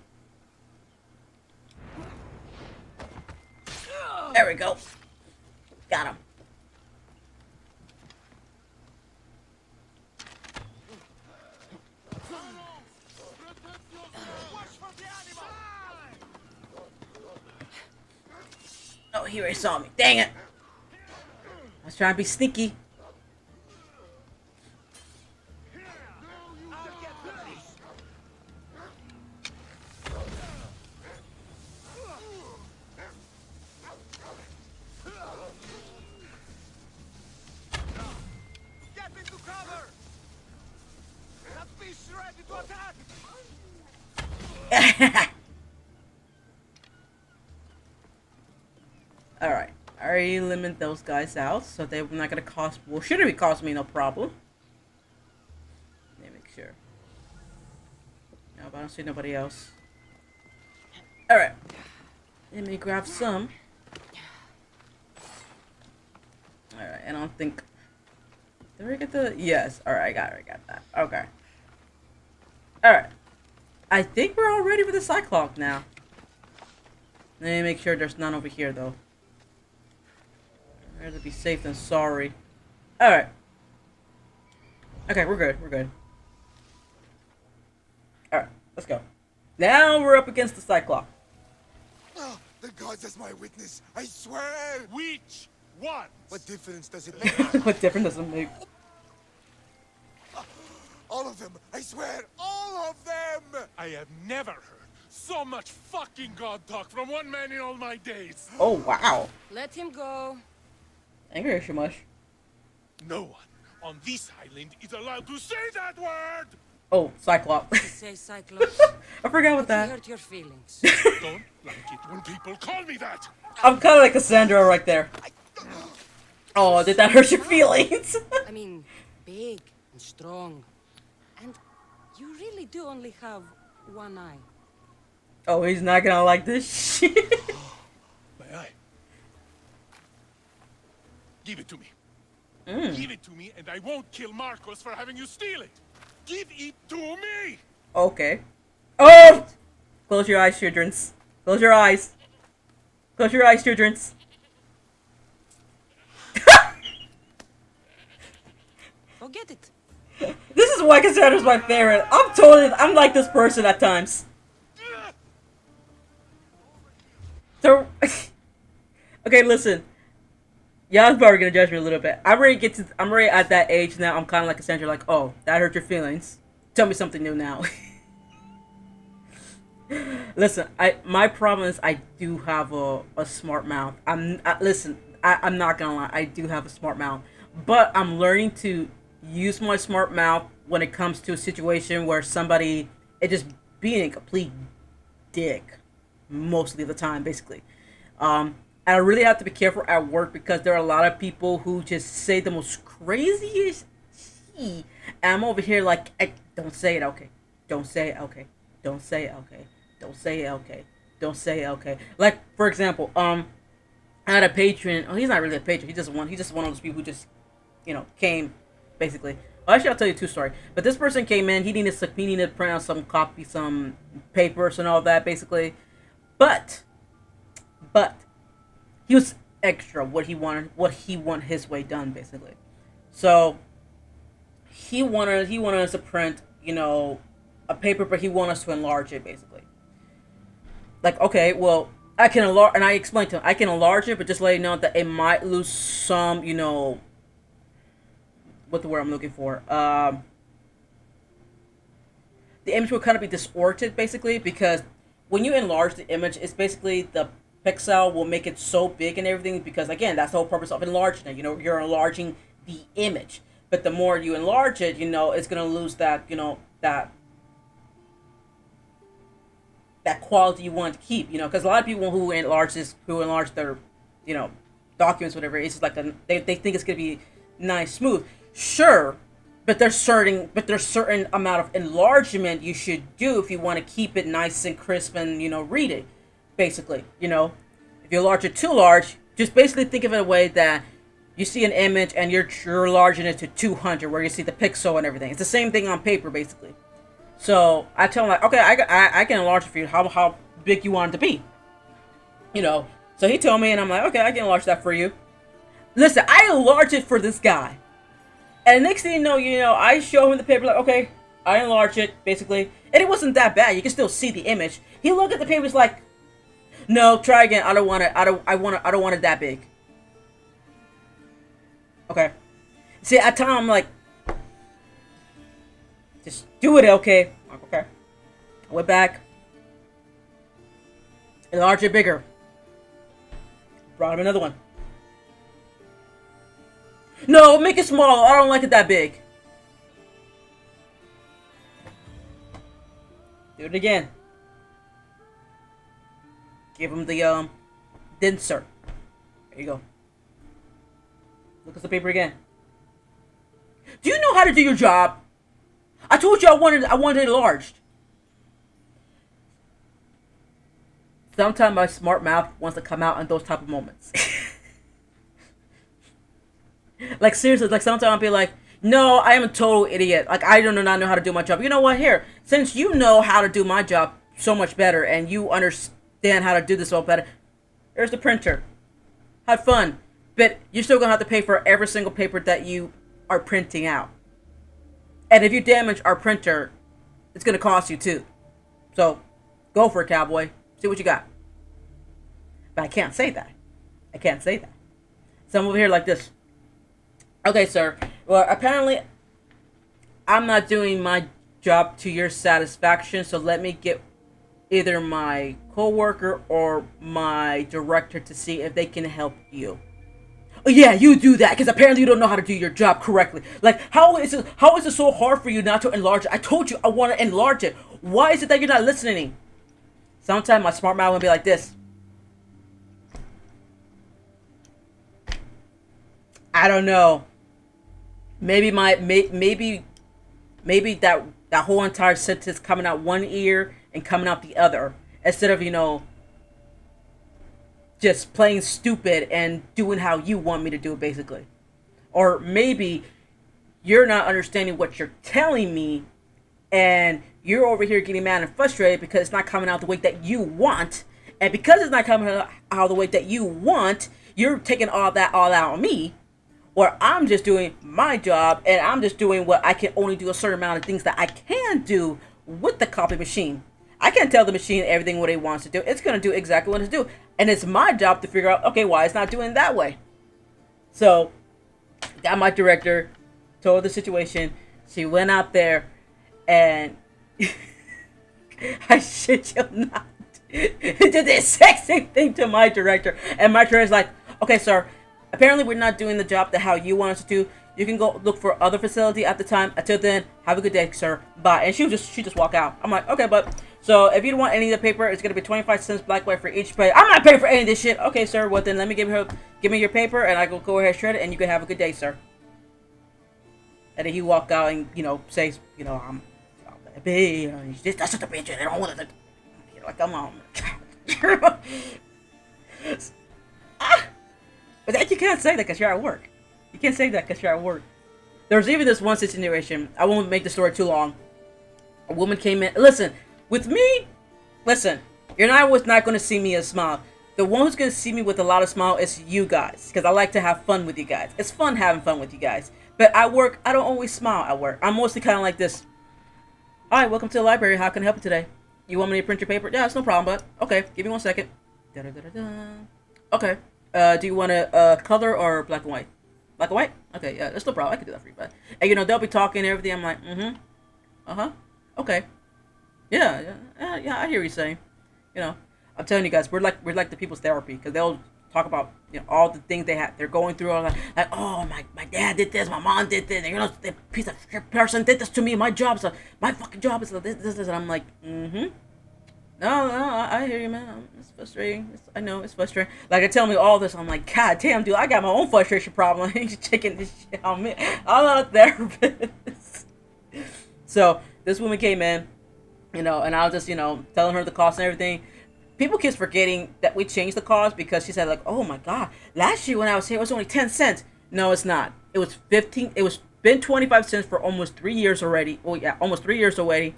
There we go. Got him. Oh, he already saw me. Dang it. I was trying to be sneaky. Get into cover! That beast's ready to attack! Alright. I already limit those guys out, so they're not gonna cost. Well, shouldn't be cost me no problem. Let me make sure. No, but I don't see nobody else. Alright. Let me grab some. Alright, I don't think. Did we get the. Yes, alright, I got that. Okay. Alright. I think we're all ready for the Cyclops now. Let me make sure there's none over here, though. I'd rather be safe than sorry. Alright. Okay, we're good. Alright, let's go. Now we're up against the Cyclops. Oh, the gods as my witness, I swear! Which one? What difference does it make? What difference does it make? All of them, I swear, all of them! I have never heard so much fucking god talk from one man in all my days. Oh, wow. Let him go. Thank you so much. No one on this island is allowed to say that word! Oh, Cyclops. Say Cyclops. I forgot about He that. hurt your feelings. Don't like it when people call me that! I'm kind of like Cassandra right there. Oh, did that hurt your feelings? I mean, big and strong. And you really do only have one eye. Oh, he's not gonna like this shit. My eye. Give it to me. Mm. Give it to me and I won't kill Marcos for having you steal it. Give it to me! Okay. Oh! Close your eyes, children. Close your eyes. Close your eyes, children. Get it. This is why Cassandra's my favorite. I'm like this person at times. So, okay, listen. Y'all's probably gonna judge me a little bit. I'm already at that age now. I'm kind of like Cassandra, like, oh, that hurt your feelings. Tell me something new now. Listen, my problem is I do have a smart mouth. I'm not gonna lie, I do have a smart mouth, but I'm learning to use my smart mouth when it comes to a situation where somebody is just being a complete dick, mostly of the time, basically. And I really have to be careful at work because there are a lot of people who just say the most craziest shit. And I'm over here like, don't say it, okay? Don't say it, okay? Don't say it, okay? Don't say it, okay? Don't say it, okay? Like, for example, I had a patron. Oh, he's not really a patron. He's just one of those people who just, came, basically. Well, actually, I'll tell you two stories. But this person came in. He needed to print out some papers and all that, basically. But he was extra what he wanted his way done, basically. So he wanted us to print, a paper, but he wanted us to enlarge it, basically. Like, okay, well, I can enlarge, and I explained to him, I can enlarge it, but just let you know that it might lose some, what the word I'm looking for. The image will kind of be distorted, basically, because when you enlarge the image, it's basically the pixel will make it so big and everything, because, again, that's the whole purpose of enlarging it. You're enlarging the image. But the more you enlarge it, it's going to lose that, that quality you want to keep, because a lot of people who enlarge their, documents, whatever, it's just like they think it's gonna be nice, smooth. Sure, but there's certain amount of enlargement you should do if you want to keep it nice and crisp and read it, basically. If you enlarge it too large, just basically think of it a way that you see an image and you're enlarging it to 200, where you see the pixel and everything. It's the same thing on paper, basically. So I tell him, like, okay, I can enlarge it for you. How big you want it to be? So he told me, and I'm like, okay, I can enlarge that for you. Listen, I enlarged it for this guy. And the next thing you know, I show him the paper, like, okay, I enlarged it, basically. And it wasn't that bad. You can still see the image. He looked at the paper, he's like, no, try again. I don't want it. I don't want it that big. Okay. See, at time I'm like, just do it, okay? Okay. I went back. Enlarge it bigger. Brought him another one. No, make it small. I don't like it that big. Do it again. Give him the denser. There you go. Look at the paper again. Do you know how to do your job? I told you I wanted it enlarged. Sometimes my smart mouth wants to come out in those type of moments. Like, seriously, like, sometimes I'll be like, no, I am a total idiot. Like, I do not know how to do my job. You know what? Here, since you know how to do my job so much better and you understand how to do this so better, here's the printer. Have fun. But you're still going to have to pay for every single paper that you are printing out. And if you damage our printer, it's going to cost you too. So, go for it, cowboy. See what you got. But I can't say that. I can't say that. So I'm over here like this. Okay, sir. Well, apparently, I'm not doing my job to your satisfaction. So let me get either my coworker or my director to see if they can help you. Oh, yeah, you do that, because apparently you don't know how to do your job correctly. Like, how is it so hard for you not to enlarge it? I told you I want to enlarge it. Why is it that you're not listening? Sometimes my smart mouth will be like this. I don't know. Maybe that whole entire sentence coming out one ear and coming out the other, instead of just playing stupid and doing how you want me to do it, basically. Or maybe you're not understanding what you're telling me, and you're over here getting mad and frustrated because it's not coming out the way that you want. And because it's not coming out the way that you want, you're taking all that all out on me. or I'm just doing my job and I'm just doing what I can only do a certain amount of things that I can do with the copy machine. I can't tell the machine everything what it wants to do. It's going to do exactly what it's do. And it's my job to figure out, okay, why it's not doing that way. So, got my director, told her the situation. She went out there and I shit you not, did the exact same thing to my director. And my director's like, okay, sir, apparently we're not doing the job that how you want us to do. You can go look for other facility at the time. Until then, have a good day, sir. Bye. And she just walk out. I'm like, okay, but so if you don't want any of the paper, it's gonna be 25 cents black white for each page. I'm not paying for any of this shit. Okay, sir. Well then, let me give me your paper, and I go ahead shred it, and you can have a good day, sir. And then he walk out and says, I'm that's just a bitch. I don't want to. Like, come on. But that you can't say that because you're at work. You can't say that because you're at work. There's even this one situation. I won't make the story too long. A woman came in. Listen, with me, you're not going to see me as smile. The one who's going to see me with a lot of smile is you guys. Because I like to have fun with you guys. It's fun having fun with you guys. But at work, I don't always smile at work. I'm mostly kind of like this. Alright, welcome to the library. How can I help you today? You want me to print your paper? Yeah, it's no problem, but okay, give me 1 second. Okay. Do you want a color or black and white? Black and white? Okay, yeah, that's no problem. I can do that for you, bud. And they'll be talking and everything. I'm like, okay. Yeah, I hear you saying. I'm telling you guys, we're like the people's therapy, because they'll talk about all the things they're going through. All like, oh, my dad did this, my mom did this, and the piece of shit person did this to me. My fucking job is this, and I'm like, No, I hear you, man. It's frustrating. I know it's frustrating. Like, I tell me all this, I'm like, God damn, dude, I got my own frustration problem. He's taking this shit on me. I'm not a therapist. So this woman came in, and I was just telling her the cost and everything. People keep forgetting that we changed the cost, because she said, like, oh my God, last year when I was here it was only 10 cents. No, it's not. It was 15. It was been 25 cents for almost 3 years already. Oh yeah, almost 3 years already.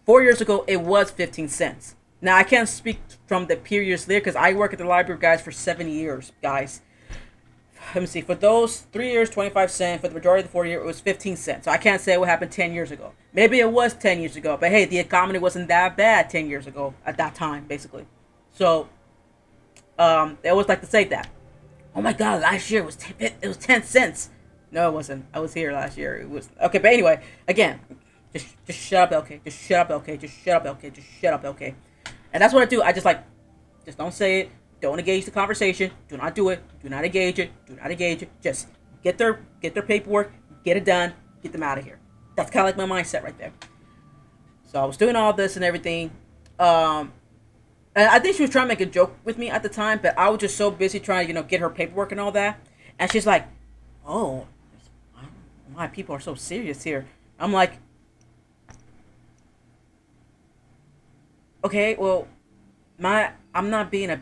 4 years ago, it was 15 cents. Now, I can't speak from the periods there, because I work at the library, guys, for 7 years, guys. Let me see. For those 3 years, 25 cents. For the majority of the 4 years, it was 15 cents. So I can't say what happened 10 years ago. Maybe it was 10 years ago. But hey, the economy wasn't that bad 10 years ago at that time, basically. So, they always like to say that. Oh my God, last year it was 10 cents. No, it wasn't. I was here last year. It was okay. But anyway, again, just shut up, okay? Just shut up, okay? Just shut up, okay? Just shut up, okay? And that's what I do. I just don't say it. Don't engage the conversation. Do not do it. Do not engage it. Do not engage it. Just get their paperwork, get it done, get them out of here. That's kind of like my mindset right there. So I was doing all this and everything. And I think she was trying to make a joke with me at the time, but I was just so busy trying to, get her paperwork and all that. And she's like, oh, why people are so serious here. I'm like, okay, well, I'm not being a,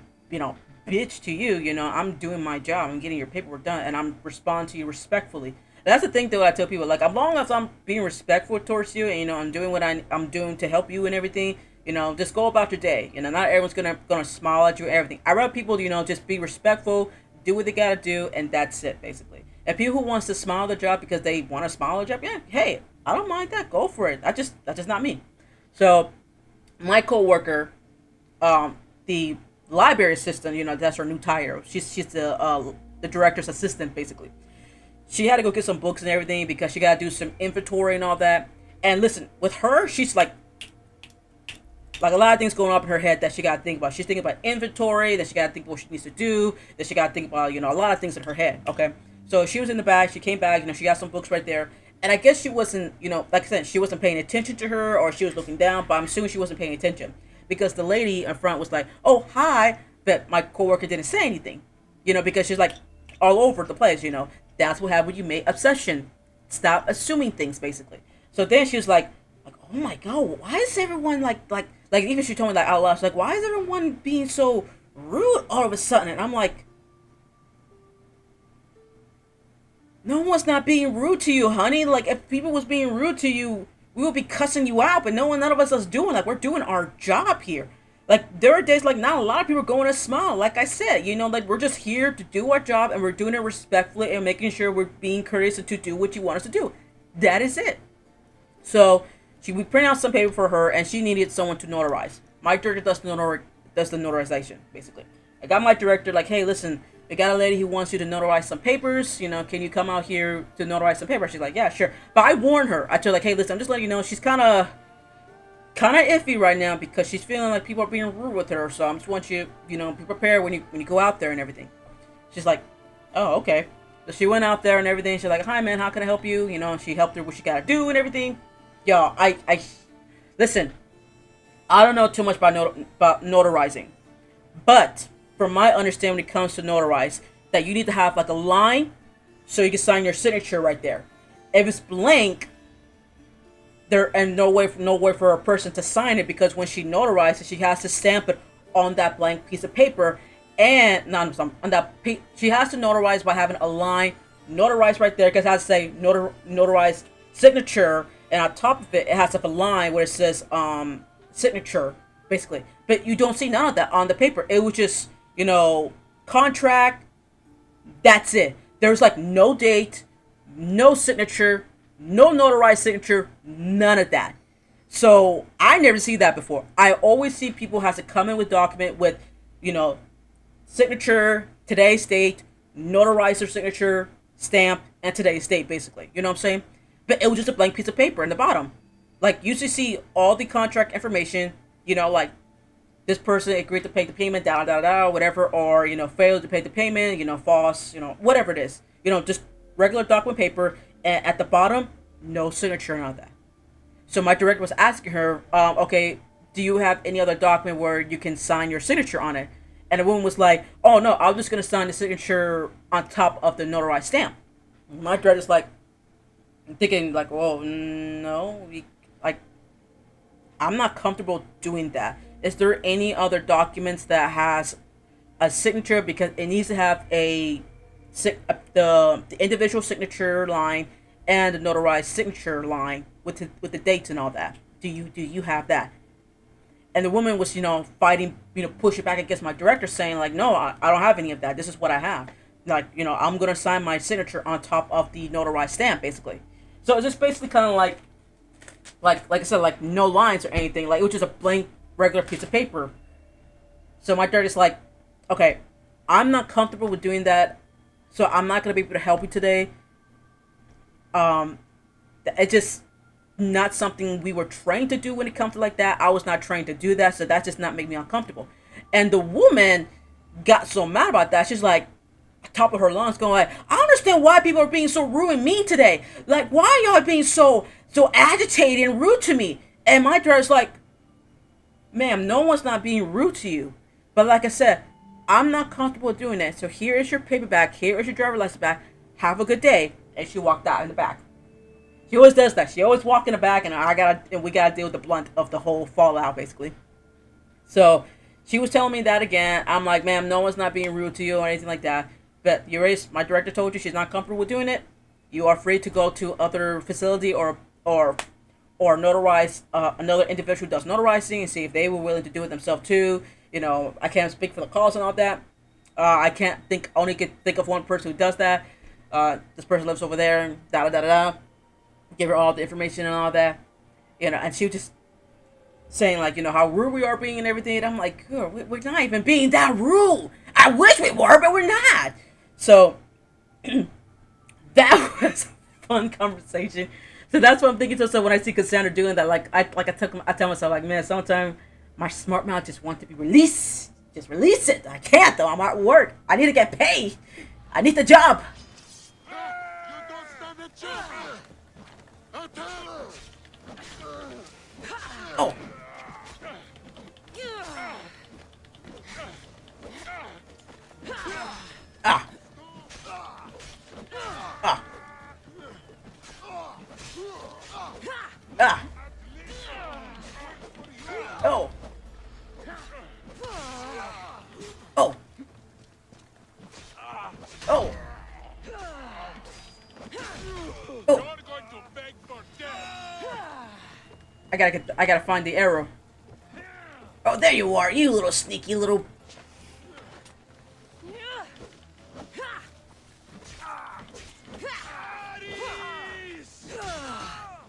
bitch to you, I'm doing my job. I'm getting your paperwork done, and I'm responding to you respectfully. That's the thing, though, I tell people, like, as long as I'm being respectful towards you, and, I'm doing what I'm doing to help you and everything, just go about your day. Not everyone's gonna smile at you and everything. I rather people, just be respectful, do what they gotta do, and that's it, basically. And people who wants to smile at their job because they want to smile at their job, yeah, hey, I don't mind that. Go for it. That's just not me. So, my coworker, the library assistant, that's her new title. She's the director's assistant, basically. She had to go get some books and everything because she got to do some inventory and all that. And listen, with her, she's like a lot of things going up in her head that she got to think about. She's thinking about inventory, that she got to think what she needs to do, that she got to think about, a lot of things in her head, okay? So she was in the back, she came back, she got some books right there. And I guess she wasn't, like I said, she wasn't paying attention to her, or she was looking down, but I'm assuming she wasn't paying attention. Because the lady in front was like, oh, hi, but my coworker didn't say anything. Because she's like all over the place, That's what happened when you made obsession. Stop assuming things, basically. So then she was like, oh my God, why is everyone like even she told me that out loud. She's like, why is everyone being so rude all of a sudden? And I'm like, no one's not being rude to you, honey. Like, if people was being rude to you, we would be cussing you out, but none of us is doing. Like, we're doing our job here. Like, there are days like not a lot of people are going to smile. Like I said, you know, like we're just here to do our job and we're doing it respectfully and making sure we're being courteous to do what you want us to do. That is it. So we printed out some paper for her and she needed someone to notarize. My director does the notarization, basically. I got my director like, hey, listen, we got a lady who wants you to notarize some papers. You know, can you come out here to notarize some papers? She's like, yeah, sure. But I warned her. I told her, like, hey, listen, I'm just letting you know she's kind of iffy right now because she's feeling like people are being rude with her. So I just want you, you know, be prepared when you go out there and everything. She's like, oh, okay. So she went out there and everything. She's like, hi, man, how can I help you? You know, and she helped her what she got to do and everything. Yo, listen, I don't know too much about notarizing. But from my understanding when it comes to notarize, that you need to have like a line so you can sign your signature right there. If it's blank, there and no way for a person to sign it because when she notarizes, she has to stamp it on that blank piece of paper, and she has to notarize by having a line notarized right there because it has to say notarized signature, and on top of it, it has to have a line where it says signature basically. But you don't see none of that on the paper. It was just, you know, contract. That's it. There's like no date, no signature, no notarized signature, none of that. So I never see that before. I always see people have to come in with document with, you know, signature, today's date, notarize their signature, stamp, and today's date, basically. You know what I'm saying? But it was just a blank piece of paper in the bottom. Like, you usually see all the contract information, you know, like, this person agreed to pay the payment, whatever, or, you know, failed to pay the payment, you know, false, you know, whatever it is. You know, just regular document paper, and at the bottom, no signature and all that. So my director was asking her, okay, do you have any other document where you can sign your signature on it? And the woman was like, oh, no, I'm just going to sign the signature on top of the notarized stamp. My director's like, thinking, like, well, no, I'm not comfortable doing that. Is there any other documents that has a signature, because it needs to have the individual signature line and the notarized signature line with the dates and all that? Do you have that? And the woman was, you know, fighting, you know, pushing back against my director, saying like, no, I don't have any of that. This is what I have. Like, you know, I'm gonna sign my signature on top of the notarized stamp, basically. So it's just basically kind of like I said, like no lines or anything. Like, it was just a blank, regular piece of paper. So my director's like, okay, I'm not comfortable with doing that, so I'm not gonna be able to help you today. It's just not something we were trained to do when it comes to like that. I was not trained to do that, so that just not make me uncomfortable. And the woman got so mad about that. She's like, top of her lungs, going like, I understand why people are being so rude and mean today. Like, why are y'all being so agitated and rude to me? And my director's like, ma'am, no one's not being rude to you. But like I said, I'm not comfortable doing that. So here is your paper back. Here is your driver's license back. Have a good day. And she walked out in the back. She always does that. She always walks in the back, and we gotta deal with the blunt of the whole fallout, basically. So she was telling me that again. I'm like, ma'am, no one's not being rude to you or anything like that. But my director told you she's not comfortable with doing it. You are free to go to other facility or notarize another individual who does notarizing and see if they were willing to do it themselves too. You know, I can't speak for the cause and all that. I can't think of one person who does that. This person lives over there and da. Give her all the information and all that. You know, and she was just saying like, you know, how rude we are being and everything. And I'm like, girl, we're not even being that rude. I wish we were, but we're not. So that was a fun conversation. So that's what I'm thinking to myself when I see Cassandra doing that. I tell myself, like, man, sometimes my smart mouth just wants to be released. Just release it. I can't though. I'm at work. I need to get paid. I need the job. You don't stand a chance. Oh. Ah. Ah. Ah. Oh. Oh. Oh. Oh. I gotta find the arrow. Oh, Oh, there you are, you little sneaky little...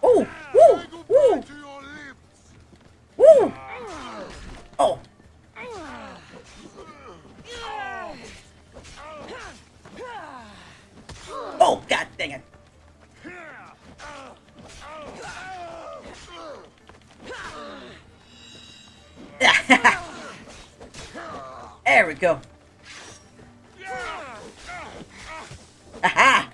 Oh! Woo! Woo! Woo! Oh! Oh, god dang it! There we go. Aha!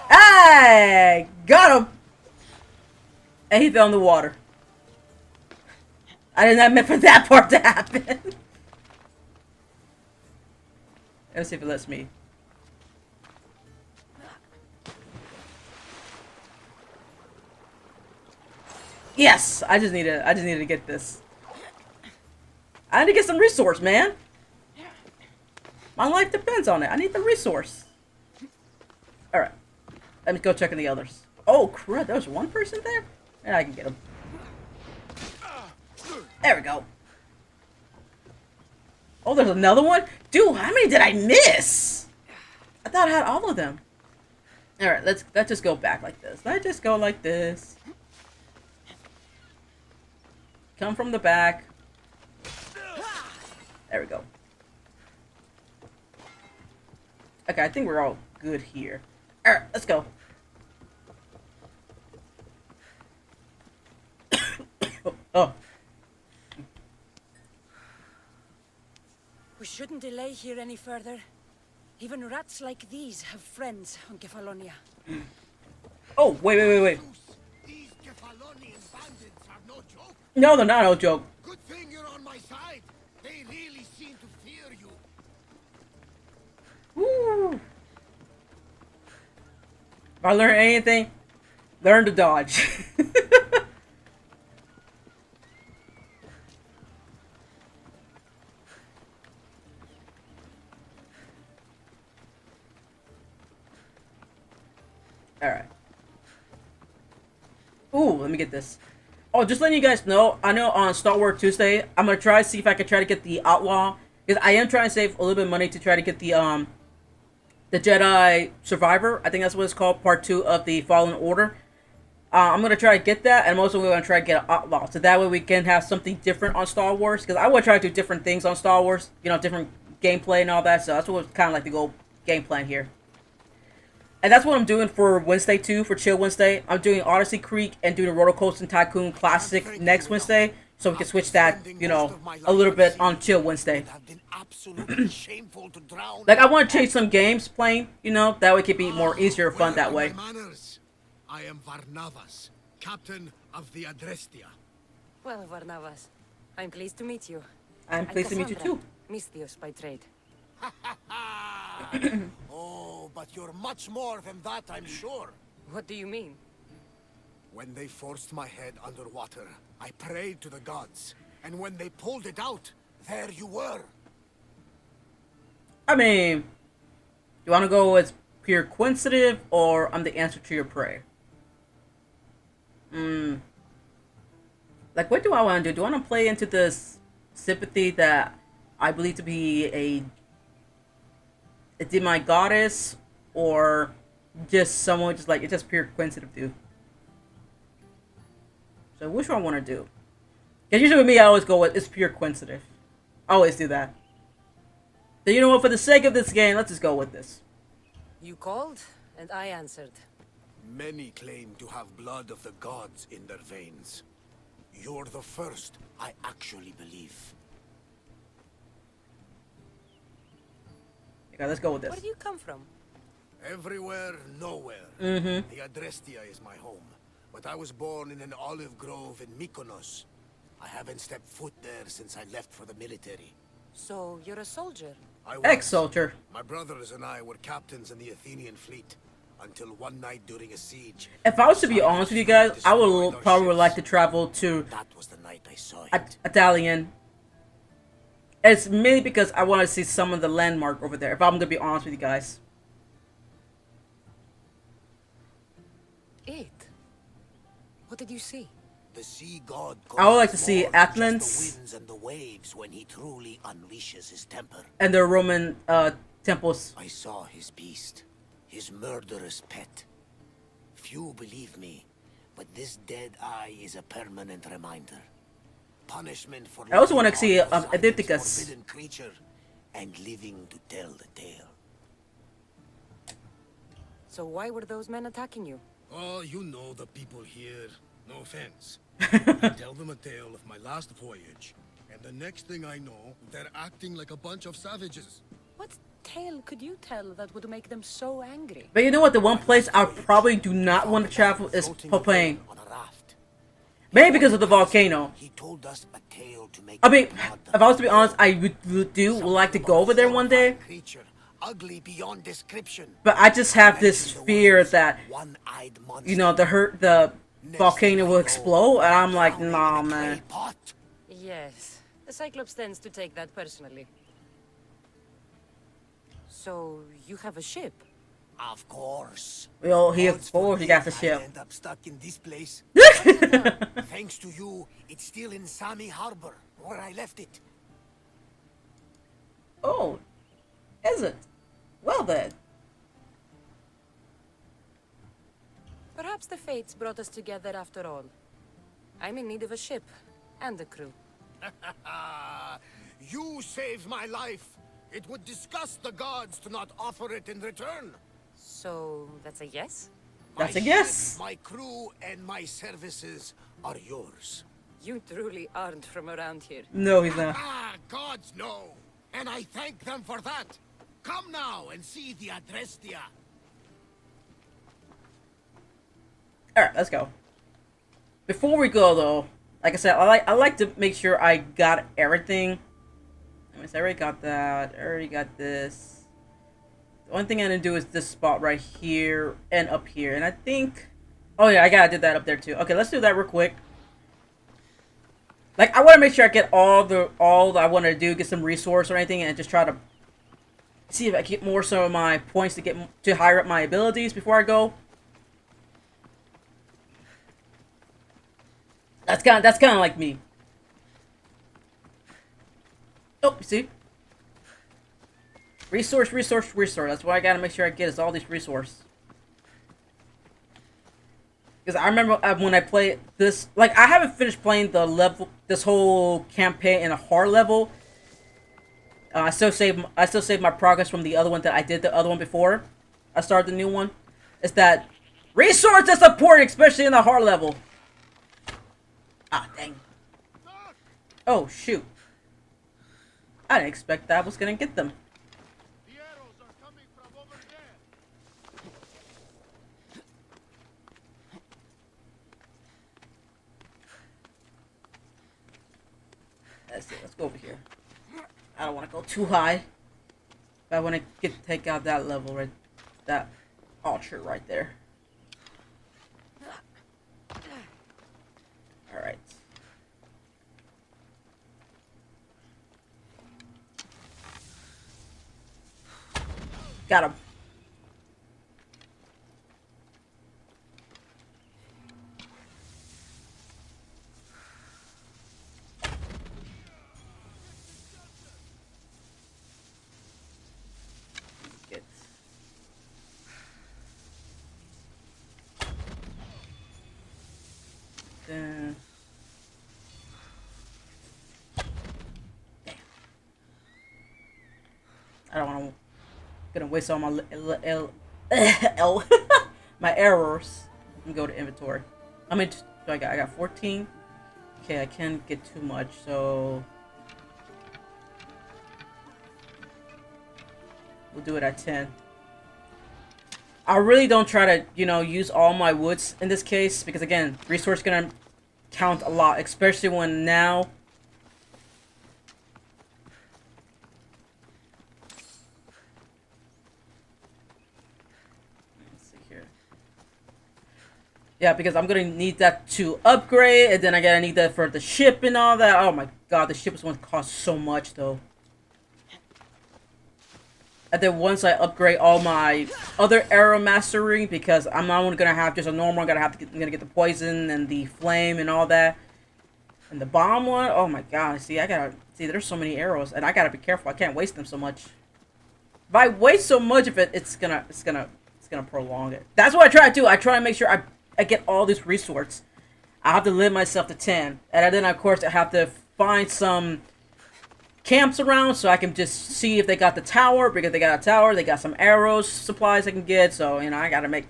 I got him! And he fell in the water. I did not meant for that part to happen. Let's see if it lets me. Yes! I just need to get this. I need to get some resource, man. My life depends on it. I need the resource. Alright. Let me go check on the others. Oh, crud. There was one person there? Yeah, I can get him. There we go. Oh, there's another one? Dude, how many did I miss? I thought I had all of them. Alright, let's just go back like this. Let's just go like this. Come from the back. There we go. Okay, I think we're all good here. Alright, let's go. Oh. We shouldn't delay here any further. Even rats like these have friends on Kefalonia. Oh, wait. These Kefalonian bandits are no joke. No, they're not no joke. Good thing you're on my side. They really seem to fear you. Woo. If I learn anything, learn to dodge. Alright. Ooh, let me get this. Oh, just letting you guys know, I know on Star Wars Tuesday, I'm gonna try to see if I can try to get the Outlaw. Because I am trying to save a little bit of money to try to get the Jedi Survivor. I think that's what it's called, part 2 of the Fallen Order. I'm gonna try to get that, and I'm also gonna try to get an Outlaw. So that way we can have something different on Star Wars. Because I want to try to do different things on Star Wars. You know, different gameplay and all that. So that's what kind of like the goal game plan here. And that's what I'm doing for Wednesday too, for Chill Wednesday. I'm doing Odyssey Creek and doing a Roller Coaster Tycoon Classic next Wednesday. So we can switch that, you know, a little bit on Chill Wednesday. Like, I want to change some games playing, you know, that way it could be more easier fun that way. I am Varnavas, captain of the Adrestia. Well, Varnavas, I'm pleased to meet you. I'm pleased to meet you too. Misthios by trade. Oh, but you're much more than that, I'm sure. What do you mean? When they forced my head underwater, I prayed to the gods. And when they pulled it out, there you were. I mean, you want to go with pure coincidence, or I'm the answer to your prayer? Like, what do I want to do? Do I want to play into this sympathy that I believe to be a demi goddess, or just someone just like it's just pure coincidence, dude? So which one I want to do? Because usually with me, I always go with it's pure coincidence. I always do that. So you know what? For the sake of this game, let's just go with this. You called, and I answered. Many claim to have blood of the gods in their veins. You're the first I actually believe. Okay, let's go with this. Where do you come from? Everywhere, nowhere. The Adrestia is my home. But I was born in an olive grove in Mykonos. I haven't stepped foot there since I left for the military. So, you're a soldier? I was. Ex-soldier. My brothers and I were captains in the Athenian fleet. Until one night during a siege. If I was to be honest with you guys, I would probably like to travel to That was the night I saw it. Italian. It's mainly because I want to see some of the landmark over there. If I'm gonna be honest with you guys. It? What did you see? The sea god I would like to commands see more than just Athens. the winds and the waves when he truly unleashes his temper. And the Roman temples. I saw his beast, his murderous pet. Few believe me, but this dead eye is a permanent reminder. Punishment for I also want to looking see on Poseidon's Oedipus. forbidden creature and living to tell the tale. So why were those men attacking you? Oh, you know the people here. No offense. I tell them a tale of my last voyage, and the next thing I know, they're acting like a bunch of savages. What tale could you tell that would make them so angry? But you know what? The one place I probably do not want to travel is Popain. On a raft. Maybe because of the volcano. He told us a tale to make I mean, blood if I was to be honest, I would like to go over there one day. Creature, ugly beyond description. But I just have this fear that, One-eyed monster. you know, the volcano will explode, and I'm like, nah, man. Yes, the Cyclops tends to take that personally. So, you have a ship? Of course. Well, he Gods he got the forbid ship. I end up stuck in this place. No. Thanks to you, it's still in Sami Harbor, where I left it. Oh, is it? Well then. Perhaps the fates brought us together after all. I'm in need of a ship and a crew. You saved my life. It would disgust the gods to not offer it in return. So, that's a yes? That's a My yes. ship, my crew, and my services are yours. You truly aren't from around here. No, he's not. Ah, gods know. And I thank them for that. Come now and see the Adrestia. Alright, let's go. Before we go though, like I said, I like to make sure I got everything. I mean, I already got that. I already got this. The only thing I didn't do is this spot right here and up here. And I think, oh yeah, I gotta do that up there too. Okay, let's do that real quick. Like, I want to make sure I get all that I want to do, get some resource or anything, and just try to see if I can get more some of my points to higher up my abilities before I go. That's kind of like me. Oh, see? Resource. That's what I gotta make sure I get is all these resources. Because I remember when I played this, like, I haven't finished playing the level, this whole campaign in a hard level. I still save my progress from the other one that I did the other one before I started the new one. It's that resource is important, especially in the hard level. Ah, dang. Oh, shoot. I didn't expect that I was gonna get them. The arrows are coming from over there. That's it. Let's go over here. I don't want to go too high. But I want to take out that level right, that archer right there. All right. Got him. Good. Then. Damn. I don't want to. Gonna waste all my my errors. And go to inventory. I mean, I got 14. Okay, I can't get too much, so we'll do it at 10. I really don't try to, use all my woods in this case because again, resource gonna count a lot, especially when now. Yeah, because I'm gonna need that to upgrade, and then I gotta need that for the ship and all that. Oh my god, the ship is going to cost so much, though. And then once I upgrade all my other arrow mastering, because I'm not only gonna have just a normal, I'm gonna get the poison and the flame and all that. And the bomb one, oh my god! See, there's so many arrows, and I gotta be careful. I can't waste them so much. If I waste so much of it, it's gonna prolong it. That's what I try to do. I try to make sure I get all this resource. I have to limit myself to 10, and then of course I have to find some camps around so I can just see if they got the tower, because they got a tower, they got some arrows, supplies I can get. So you know, I gotta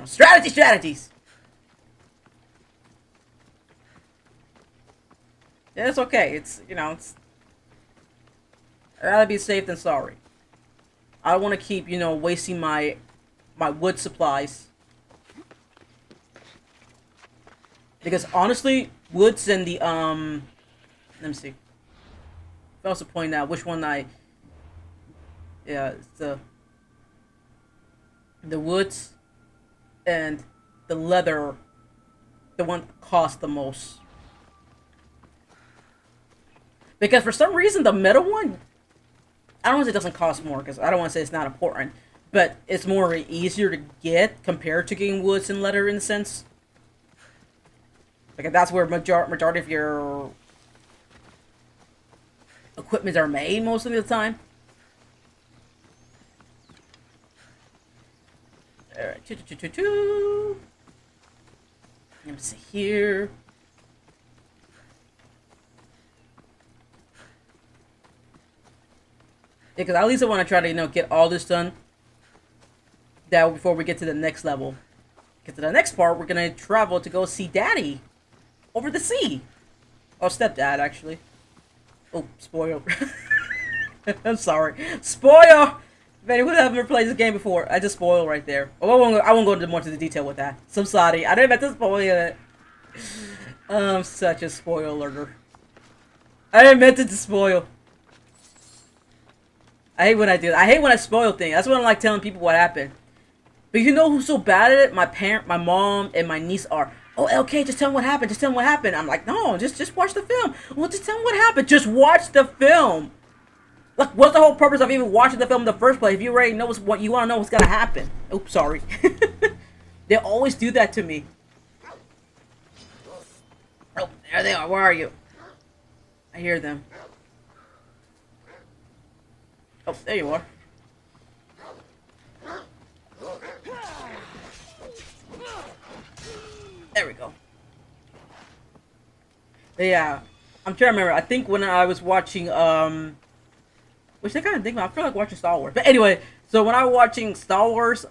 strategies. Yeah, it's okay. It's I'd rather be safe than sorry. I don't want to keep wasting my wood supplies, because honestly, woods and the let me see. I also point out which one it's the woods and the leather, the one that costs the most. Because for some reason the metal one, I don't want to say it doesn't cost more, because I don't want to say it's not important, but it's more easier to get compared to getting woods and leather in a sense. Because that's where majority of your equipment are made most of the time. Alright, let me see here. Because at least I want to try to, get all this done. That before we get to the next level. Get to the next part, we're gonna travel to go see Daddy over the sea. Oh, stepdad, actually. Oh, spoiler. I'm sorry. Spoiler! If anyone ever played this game before, I just spoiled right there. Oh, I won't go into more to the detail with that. So I'm sorry. I didn't meant to spoil it. I'm such a spoiler. I didn't meant it to spoil. I hate when I do that. I hate when I spoil things. That's when I like telling people what happened. But you know who's so bad at it? My mom, and my niece are. Oh, LK, just tell them what happened. Just tell them what happened. I'm like, no, just watch the film. Well, just tell them what happened. Just watch the film. Like, what's the whole purpose of even watching the film in the first place? If you already know what you want to know what's gonna happen. Oops, sorry. They always do that to me. Oh, there they are. Where are you? I hear them. Oh, there you are. There we go. But yeah, I'm trying to remember. I think when I was watching, which I kind of think about, I feel like watching Star Wars. But anyway, so when I was watching Star Wars,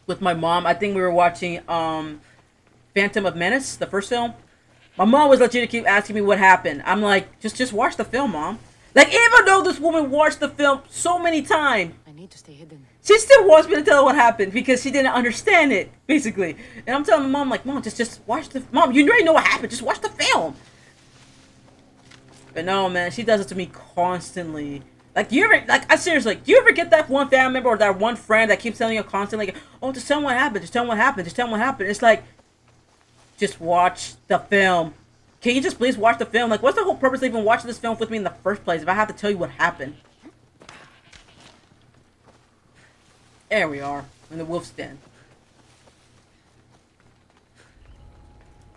with my mom, I think we were watching, Phantom of Menace, the first film. My mom was legit to keep asking me what happened. I'm like, just watch the film, Mom. Like, even though this woman watched the film so many times, I need to stay hidden. she still wants me to tell her what happened because she didn't understand it, basically. And I'm telling my mom, like, Mom, just watch the... Mom, you already know what happened. Just watch the film. But no, man, she does it to me constantly. Like, do you ever... Like, I seriously, do you ever get that one family member or that one friend that keeps telling you constantly, like, oh, just tell them what happened. Just tell them what happened. Just tell them what happened. It's like, just watch the film. Can you just please watch the film? Like, what's the whole purpose of even watching this film with me in the first place if I have to tell you what happened? There we are, in the wolf's den.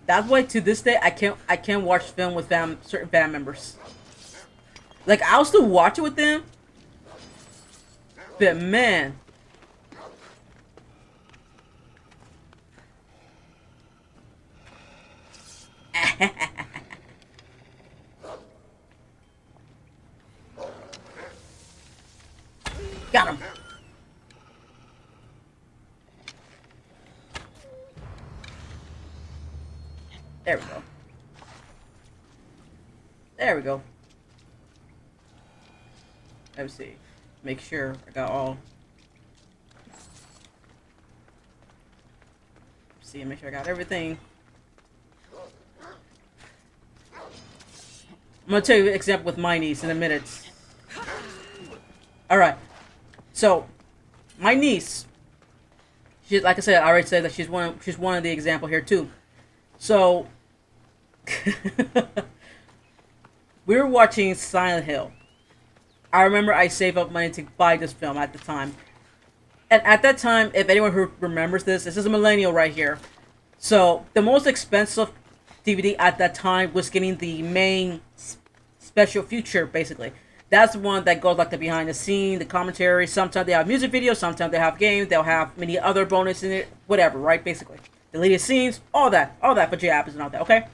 That's why to this day I can't watch film with certain family members. Like, I'll still watch it with them, but man. Got him. There we go. There we go. Let me see. Make sure I got all. See, make sure I got everything. I'm gonna tell you an example with my niece in a minute. Alright. So, my niece, she, like I said, I already said that she's one of the example here too. So, we were watching Silent Hill. I remember I saved up money to buy this film at the time. And at that time, if anyone who remembers this is a millennial right here. So the most expensive DVD at that time was getting the main special feature, basically. That's the one that goes like the behind the scene, the commentary. Sometimes they have music videos, sometimes they have games, they'll have many other bonus in it, whatever, right? Basically. Deleted scenes, all that for J-Apples and all that, okay?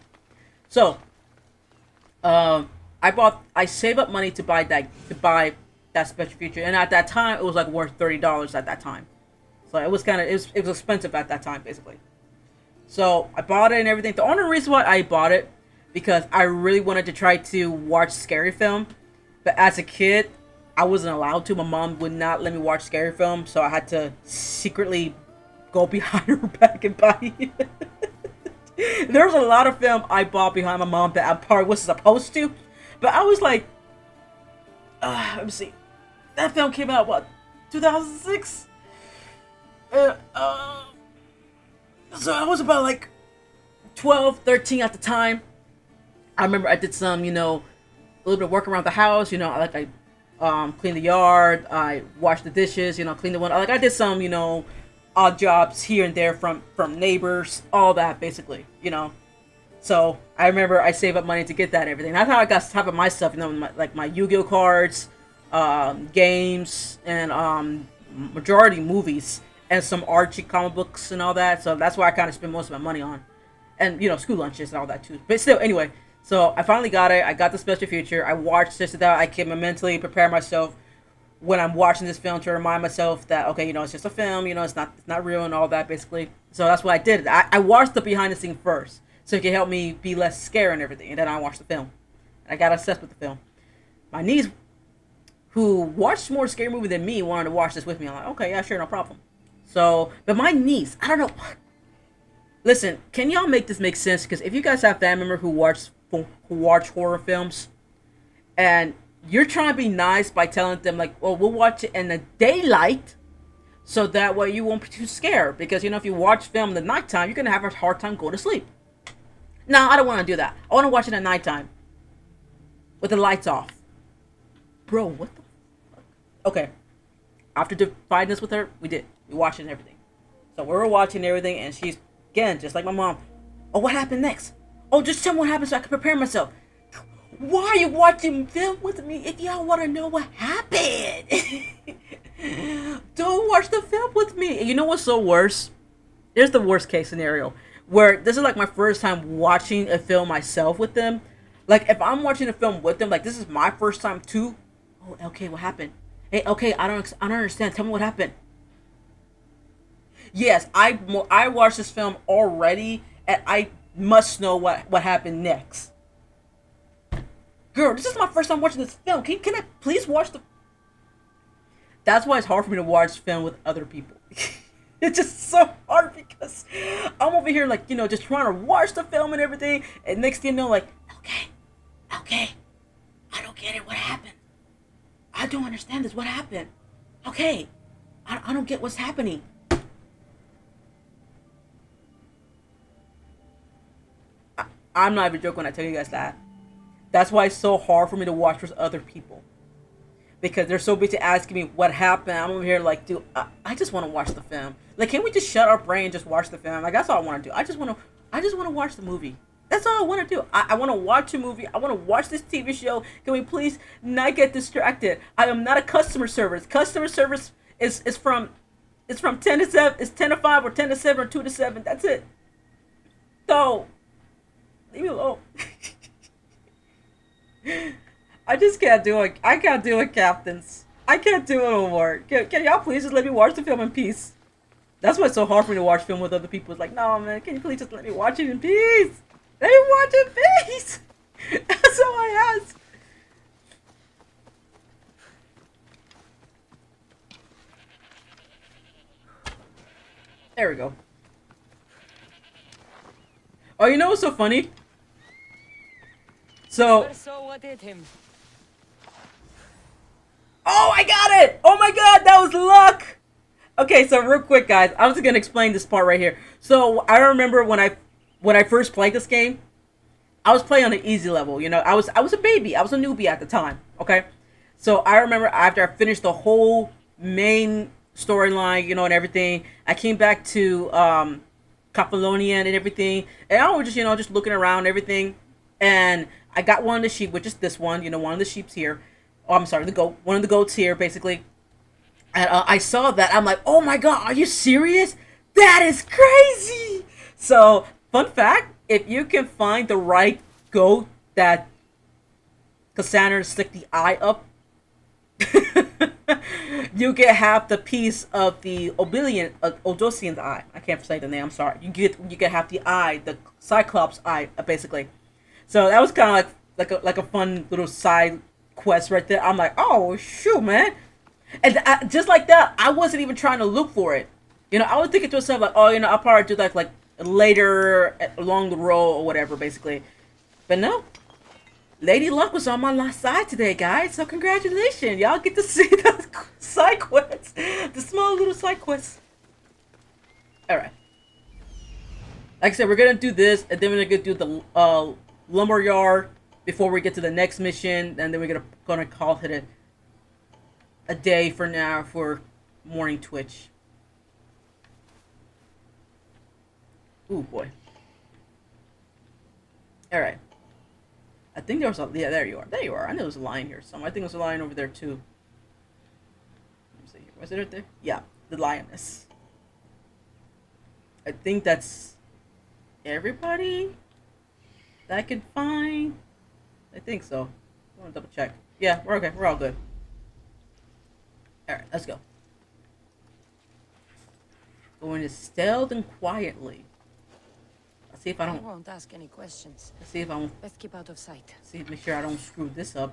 So, I saved up money to buy that special feature, and at that time it was like worth $30 at that time. So it was it was expensive at that time, basically. So I bought it and everything. The only reason why I bought it because I really wanted to try to watch scary film, but as a kid, I wasn't allowed to. My mom would not let me watch scary film, so I had to secretly go behind her back and buy it. There's a lot of film I bought behind my mom that I probably wasn't supposed to, but I was like, let me see. That film came out, what, 2006? So I was about like 12, 13 at the time. I remember I did some, a little bit of work around the house, I cleaned the yard, I washed the dishes, cleaned the one, I did some, odd jobs here and there from neighbors, all that basically, So I remember I saved up money to get that and everything. That's how I got top of my stuff, my Yu-Gi-Oh cards, games, and majority movies, and some Archie comic books and all that. So that's why I kind of spend most of my money on, and school lunches and all that too. But still, anyway. So I finally got it. I got the special feature. I watched this and that. I can mentally prepare myself when I'm watching this film to remind myself that, okay, it's just a film, it's not real and all that basically. So that's what I did. I watched the behind the scene first, so it can help me be less scared and everything. And then I watched the film. And I got obsessed with the film. My niece, who watched more scary movie than me, wanted to watch this with me. I'm like, okay, yeah, sure, no problem. So, but my niece, I don't know. Listen, can y'all make this make sense? Because if you guys have family members who watch horror films, and you're trying to be nice by telling them like, well, we'll watch it in the daylight, so that way you won't be too scared. Because if you watch film in the nighttime, you're gonna have a hard time going to sleep. No, I don't want to do that. I want to watch it at nighttime with the lights off. Bro, what the fuck? Okay. After defining this with her, we watched it and everything. So we were watching everything, and she's, again, just like my mom. Oh, what happened next? Oh, just tell me what happened so I can prepare myself. Why are you watching film with me if y'all want to know what happened? Don't watch the film with me. And you know what's so worse? Here's the worst case scenario. Where this is like my first time watching a film myself with them. Like, if I'm watching a film with them, like, this is my first time too. Oh, okay, what happened? Hey, okay, I don't understand. Tell me what happened. Yes, I watched this film already, and I must know what happened next. Girl, this is my first time watching this film. Can I please watch the... That's why it's hard for me to watch film with other people. It's just so hard because I'm over here like, just trying to watch the film and everything. And next thing you know, like, okay, I don't get it. What happened? I don't understand this. What happened? Okay, I don't get what's happening. I'm not even joking when I tell you guys that. That's why it's so hard for me to watch with other people. Because they're so busy asking me what happened. I'm over here like, dude, I just want to watch the film. Like, can we just shut our brain and just watch the film? Like, that's all I want to do. I just want to watch the movie. That's all I want to do. I want to watch a movie. I want to watch this TV show. Can we please not get distracted? I am not a customer service. Customer service is from 10 to 7. It's 10 to 5 or 10 to 7 or 2 to 7. That's it. So, leave me alone. I just can't do it. I can't do it, captains. I can't do it no more. Can y'all please just let me watch the film in peace? That's why it's so hard for me to watch film with other people. It's like, no, man, can you please just let me watch it in peace? Let me watch it in peace. That's all I ask. There we go. Oh, you know what's so funny? So what did him? Oh, I got it! Oh my god, that was luck! Okay, so real quick, guys, I'm just gonna explain this part right here. So, I remember when I first played this game, I was playing on an easy level, I was a baby, I was a newbie at the time, okay? So I remember after I finished the whole main storyline, and everything, I came back to Catalonia and everything, and I was just just looking around and everything, and I got one of the sheep, which is this one, one of the sheep's here. Oh, I'm sorry, the goat, one of the goats here, basically. And I saw that, I'm like, oh my god, are you serious? That is crazy. So fun fact, if you can find the right goat that Cassandra stick the eye up, you get half the piece of the Odyssey's eye. I can't say the name. I'm sorry. You get half the eye, the Cyclops eye, basically. So that was kind of like a fun little side quest right there. I'm like, oh shoot, man! And just like that, I wasn't even trying to look for it. I was thinking to myself like, oh, I'll probably do that like later along the road or whatever, basically. But no. Lady Luck was on my last side today, guys. So congratulations. Y'all get to see the side quests. The small little side quests. Alright. Like I said, we're going to do this. And then we're going to do the lumberyard before we get to the next mission. And then we're going to call it a day for now for morning Twitch. Ooh, boy. Alright. I think there was a... Yeah, there you are. There you are. I knew there was a lion here somewhere. I think there was a lion over there, too. Let me see. Was it right there? Yeah, the lioness. I think that's everybody that I can find. I think so. I want to double check. Yeah, we're okay. We're all good. Alright, let's go. Going to stealth and quietly. Let's see if I don't... I won't ask any questions. Let's see if I don't... Best keep out of sight. See, make sure I don't screw this up.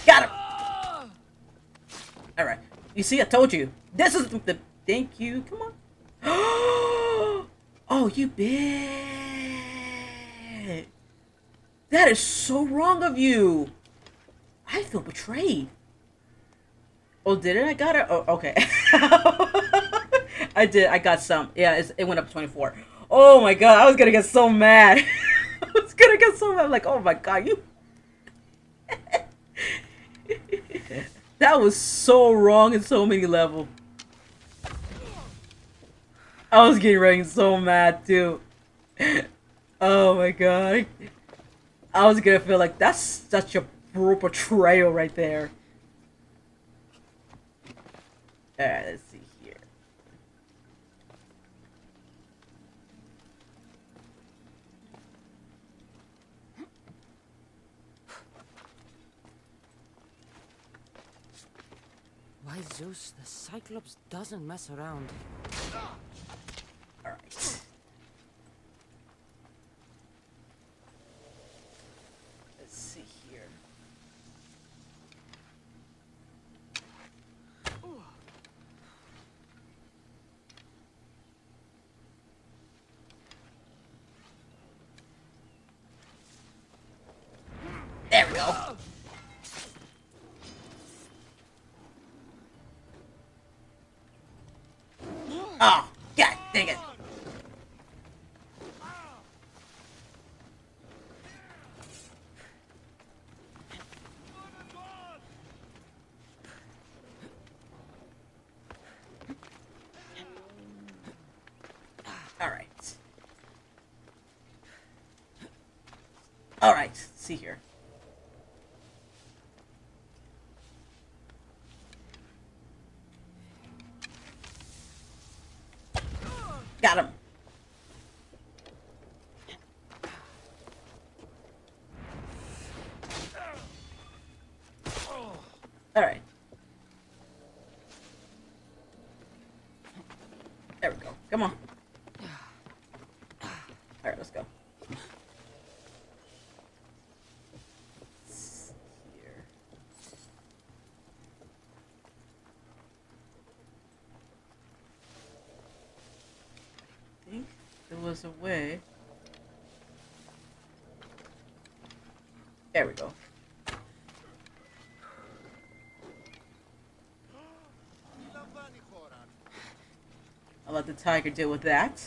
Got him! Alright. You see, I told you. This is the... Thank you. Come on. Oh, you bitch. That is so wrong of you. I feel betrayed. Oh, did it? I got it? Oh, okay. I did. I got some. Yeah, it went up to 24. Oh my god, I was gonna get so mad. I was gonna get so mad. Like, oh my god, you... That was so wrong in so many levels. I was getting ready so mad too. Oh my god. I was gonna feel like that's such a brutal betrayal right there. Alright, let's see here. Why, Zeus, the Cyclops doesn't mess around. Alright. Let's see here. There we go. Oh, god dang it. Alright. Alright, see here. Got him. All right. There we go. Come on. All right, let's go. Here. I think there was a way. There we go. I'll let the tiger deal with that.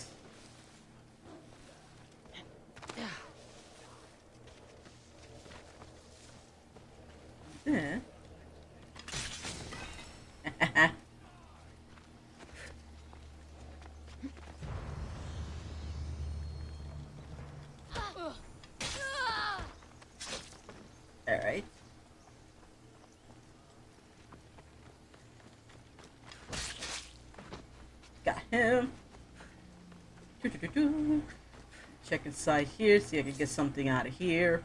Alright. Got him. Check inside here, see if I can get something out of here.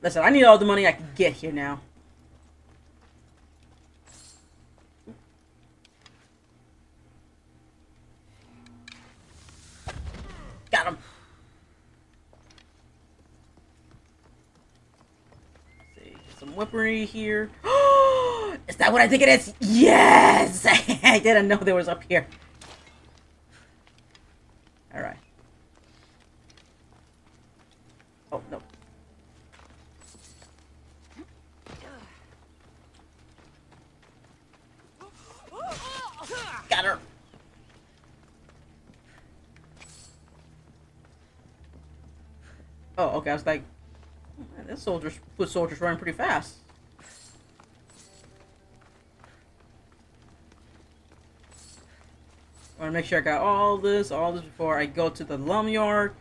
Listen, I need all the money I can get here now. Got him. Let's see, get some weaponry here. Is that what I think it is? Yes! I didn't know there was up here. Alright. Oh, no. Got her. Oh, okay. I was like, man, this foot soldier's running pretty fast. I want to make sure I got all this before I go to the lumberyard.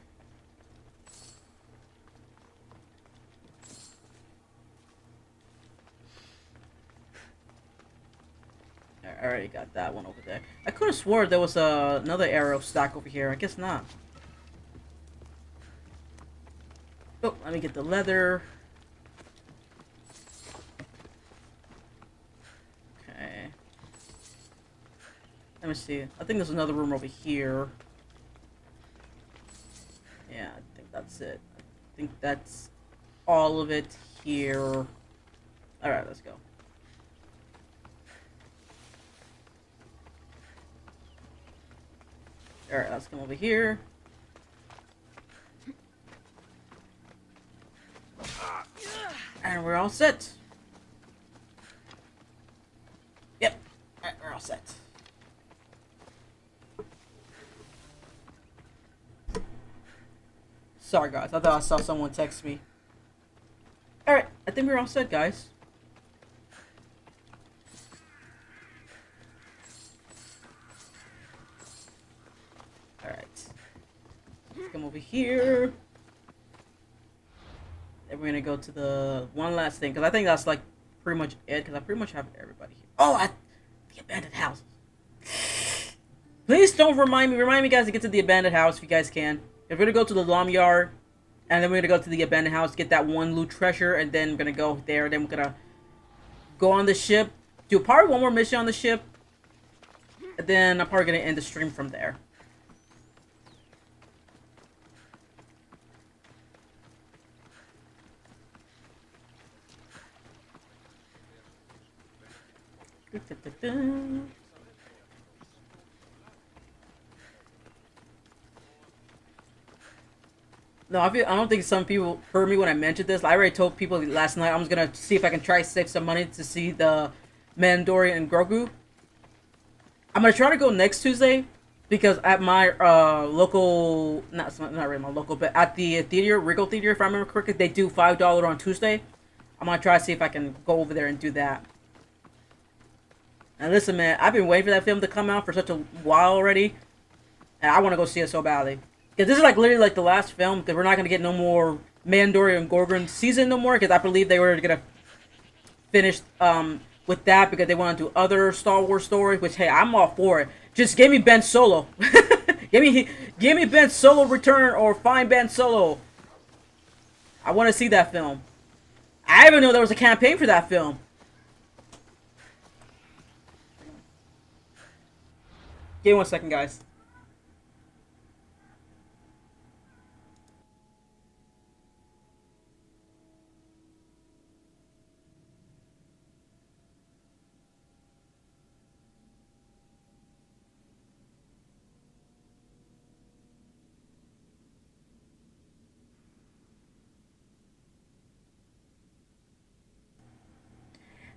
I already got that one over there. I could have swore there was another arrow stack over here. I guess not. Oh, let me get the leather. Okay. Let me see. I think there's another room over here. Yeah, I think that's it. I think that's all of it here. Alright, let's go. Alright, let's come over here. And we're all set. Yep. Alright, we're all set. Sorry, guys. I thought I saw someone text me. Alright, I think we're all set, guys. Alright. Let's come over here. Then we're gonna go to the one last thing, because I think that's like pretty much it, because I pretty much have everybody here. Oh, the abandoned house. Please don't remind me guys to get to the abandoned house if you guys can. If we're gonna go to the lumberyard, and then we're gonna go to the abandoned house, get that one loot treasure, and then we're gonna go there, then we're gonna go on the ship, do probably one more mission on the ship, and then I'm probably gonna end the stream from there. No, I don't think some people heard me when I mentioned this. I already told people last night I was gonna see if I can try to save some money to see the Mandalorian and Grogu. I'm gonna try to go next Tuesday because at my local, not really my local, but at the theater, Regal Theater, if I remember correctly, they do $5 on Tuesday. I'm gonna try to see if I can go over there and do that. And listen, man, I've been waiting for that film to come out for such a while already, and I want to go see it so badly. Because this is like literally like the last film, because we're not going to get no more Mandalorian and Gorgon season no more, because I believe they were going to finish with that, because they want to do other Star Wars stories, which, hey, I'm all for it. Just give me Ben Solo. give me Ben Solo return, or find Ben Solo. I want to see that film. I didn't even know there was a campaign for that film. Give me 1 second, guys.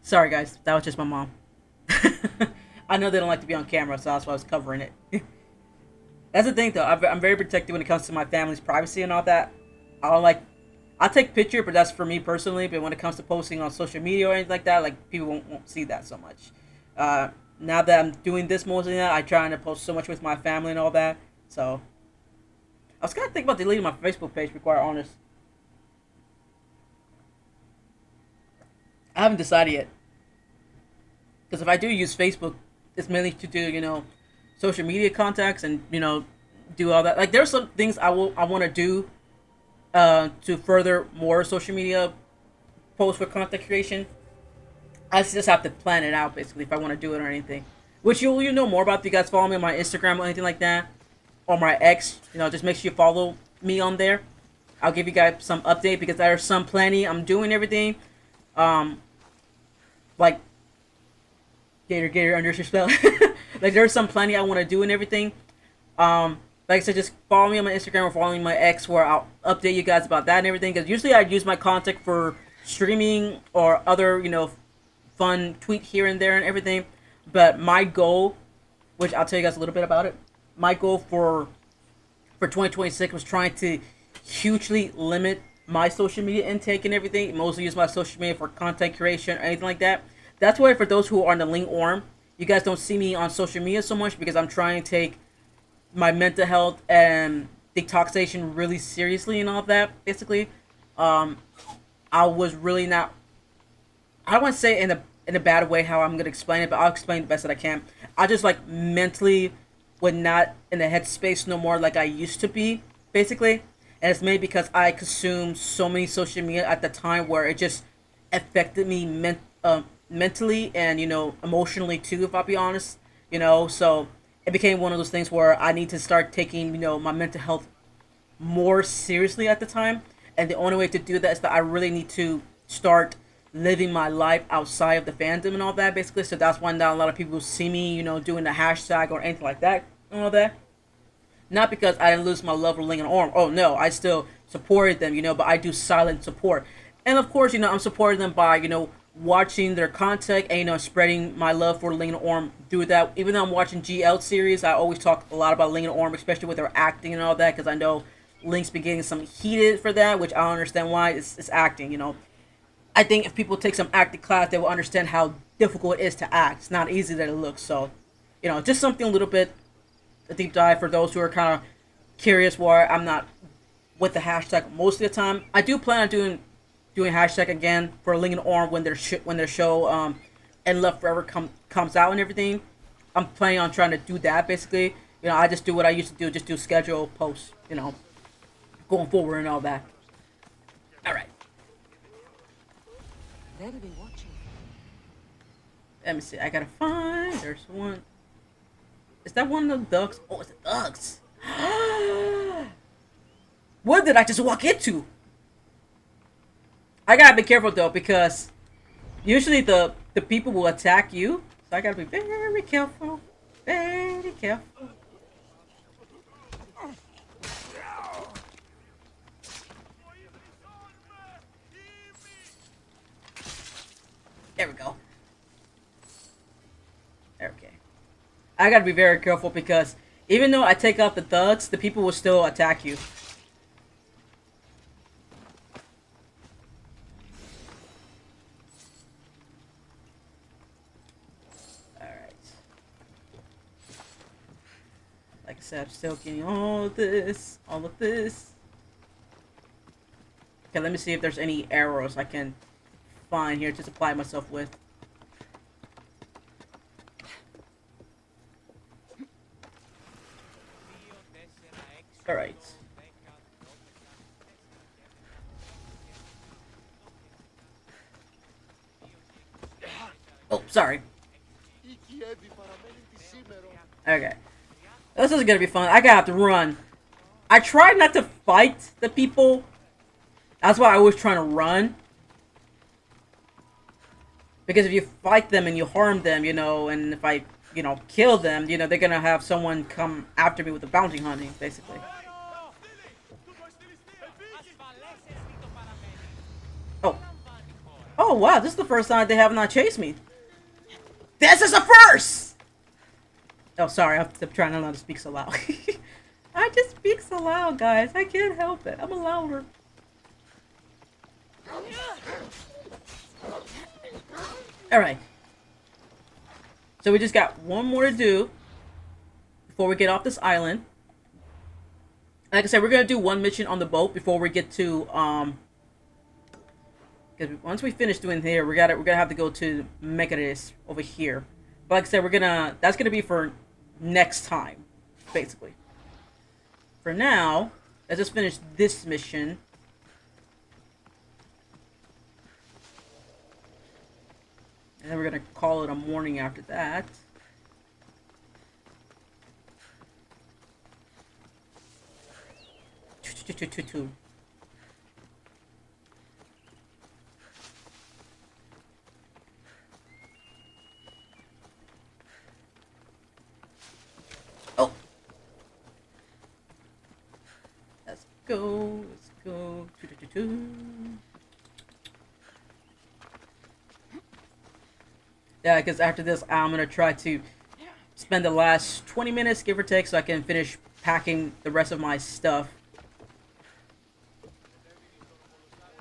Sorry, guys. That was just my mom. I know they don't like to be on camera, so that's why I was covering it. That's the thing, though. I'm very protective when it comes to my family's privacy and all that. I'll take picture, but that's for me personally. But when it comes to posting on social media or anything like that, like people won't see that so much. Now that I'm doing this mostly, I try to post so much with my family and all that. So I was kind of thinking about deleting my Facebook page, to be quite honest. I haven't decided yet. Because if I do use Facebook, it's mainly to do, social media contacts and, do all that. Like, there's some things I want to do to further more social media posts for content creation. I just have to plan it out, basically, if I want to do it or anything. Which you know more about if you guys follow me on my Instagram or anything like that. Or my X. Just make sure you follow me on there. I'll give you guys some update because there's some plenty. I'm doing everything. Like Gator under your spell. Like there's some plenty I want to do and everything. Like I said, just follow me on my Instagram or follow me on my X where I'll update you guys about that and everything. Because usually I use my content for streaming or other, fun tweet here and there and everything. But my goal, which I'll tell you guys a little bit about it. My goal for 2026 was trying to hugely limit my social media intake and everything. Mostly use my social media for content creation or anything like that. That's why for those who are on the Link Orm, you guys don't see me on social media so much because I'm trying to take my mental health and detoxification really seriously and all of that. Basically, I was really not. I don't want to say in a bad way how I'm gonna explain it, but I'll explain the best that I can. I just like mentally was not in the headspace no more like I used to be, basically. And it's mainly because I consumed so many social media at the time where it just affected me mentally and, emotionally too, if I'll be honest. So it became one of those things where I need to start taking, my mental health more seriously at the time. And the only way to do that is that I really need to start living my life outside of the fandom and all that, basically. So that's why not a lot of people see me, doing the hashtag or anything like that and all that. Not because I didn't lose my love for Link and Orm. Oh no, I still supported them, but I do silent support. And of course, I'm supporting them by, watching their content and, spreading my love for Link and Orm through that. Even though I'm watching GL series, I always talk a lot about Link and Orm, especially with their acting and all that, because I know Link's been getting some heated for that, which I don't understand why. It's acting, I think if people take some acting class, they will understand how difficult it is to act. It's not easy that it looks. So, just something a little bit, a deep dive for those who are kind of curious why I'm not with the hashtag most of the time. I do plan on doing hashtag again for Link and Orm when their show and Love Forever comes out and everything. I'm planning on trying to do that basically. I just do what I used to do, just do schedule posts, going forward and all that. All right. They'll be watching. Let me see. I gotta find. There's one. Is that one of the ducks? Oh, it's the ducks. What did I just walk into? I gotta be careful though because usually the people will attack you. So I gotta be very careful. Very careful. There we go. Okay. I gotta be very careful because even though I take out the thugs, the people will still attack you. Alright. Like I said, I'm still getting all of this. Okay, let me see if there's any arrows I can find here to supply myself with. Alright. Oh, sorry. Okay. This is gonna be fun. I gotta have to run. I try not to fight the people. That's why I was trying to run. Because if you fight them and you harm them, and if I, kill them, they're gonna have someone come after me with a bounty hunting, basically. Oh. Oh, wow, this is the first time they have not chased me. This is the first! Oh, sorry, I'm trying not to speak so loud. I just speak so loud, guys. I can't help it. I'm a louder. Alright. So we just got one more to do before we get off this island. Like I said, we're gonna do one mission on the boat before we get to because once we finish doing here, we're gonna have to go to Mechanis over here. But like I said, that's gonna be for next time, basically. For now, let's just finish this mission. And then we're gonna call it a morning after that. Oh, let's go. Let's go. Yeah, because after this, I'm gonna try to spend the last 20 minutes, give or take, so I can finish packing the rest of my stuff.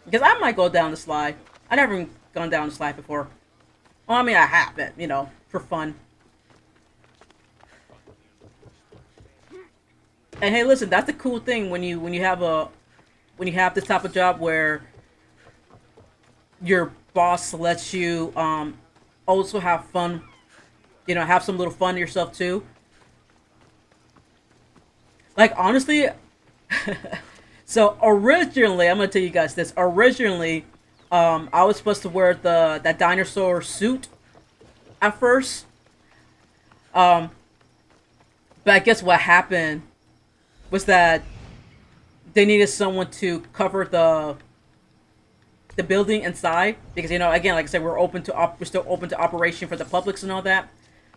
Because I might go down the slide. I've never gone down the slide before. Well, I mean, I have, but, you know, for fun. And hey, listen, that's the cool thing when you have this type of job where your boss lets you also have fun, you know, have some little fun yourself too. Like, honestly, so originally, I'm gonna tell you guys this. Originally, I was supposed to wear that dinosaur suit at first. But I guess what happened was that they needed someone to cover the building inside, because, you know, again, like I said, we're still open to operation for the publics and all that.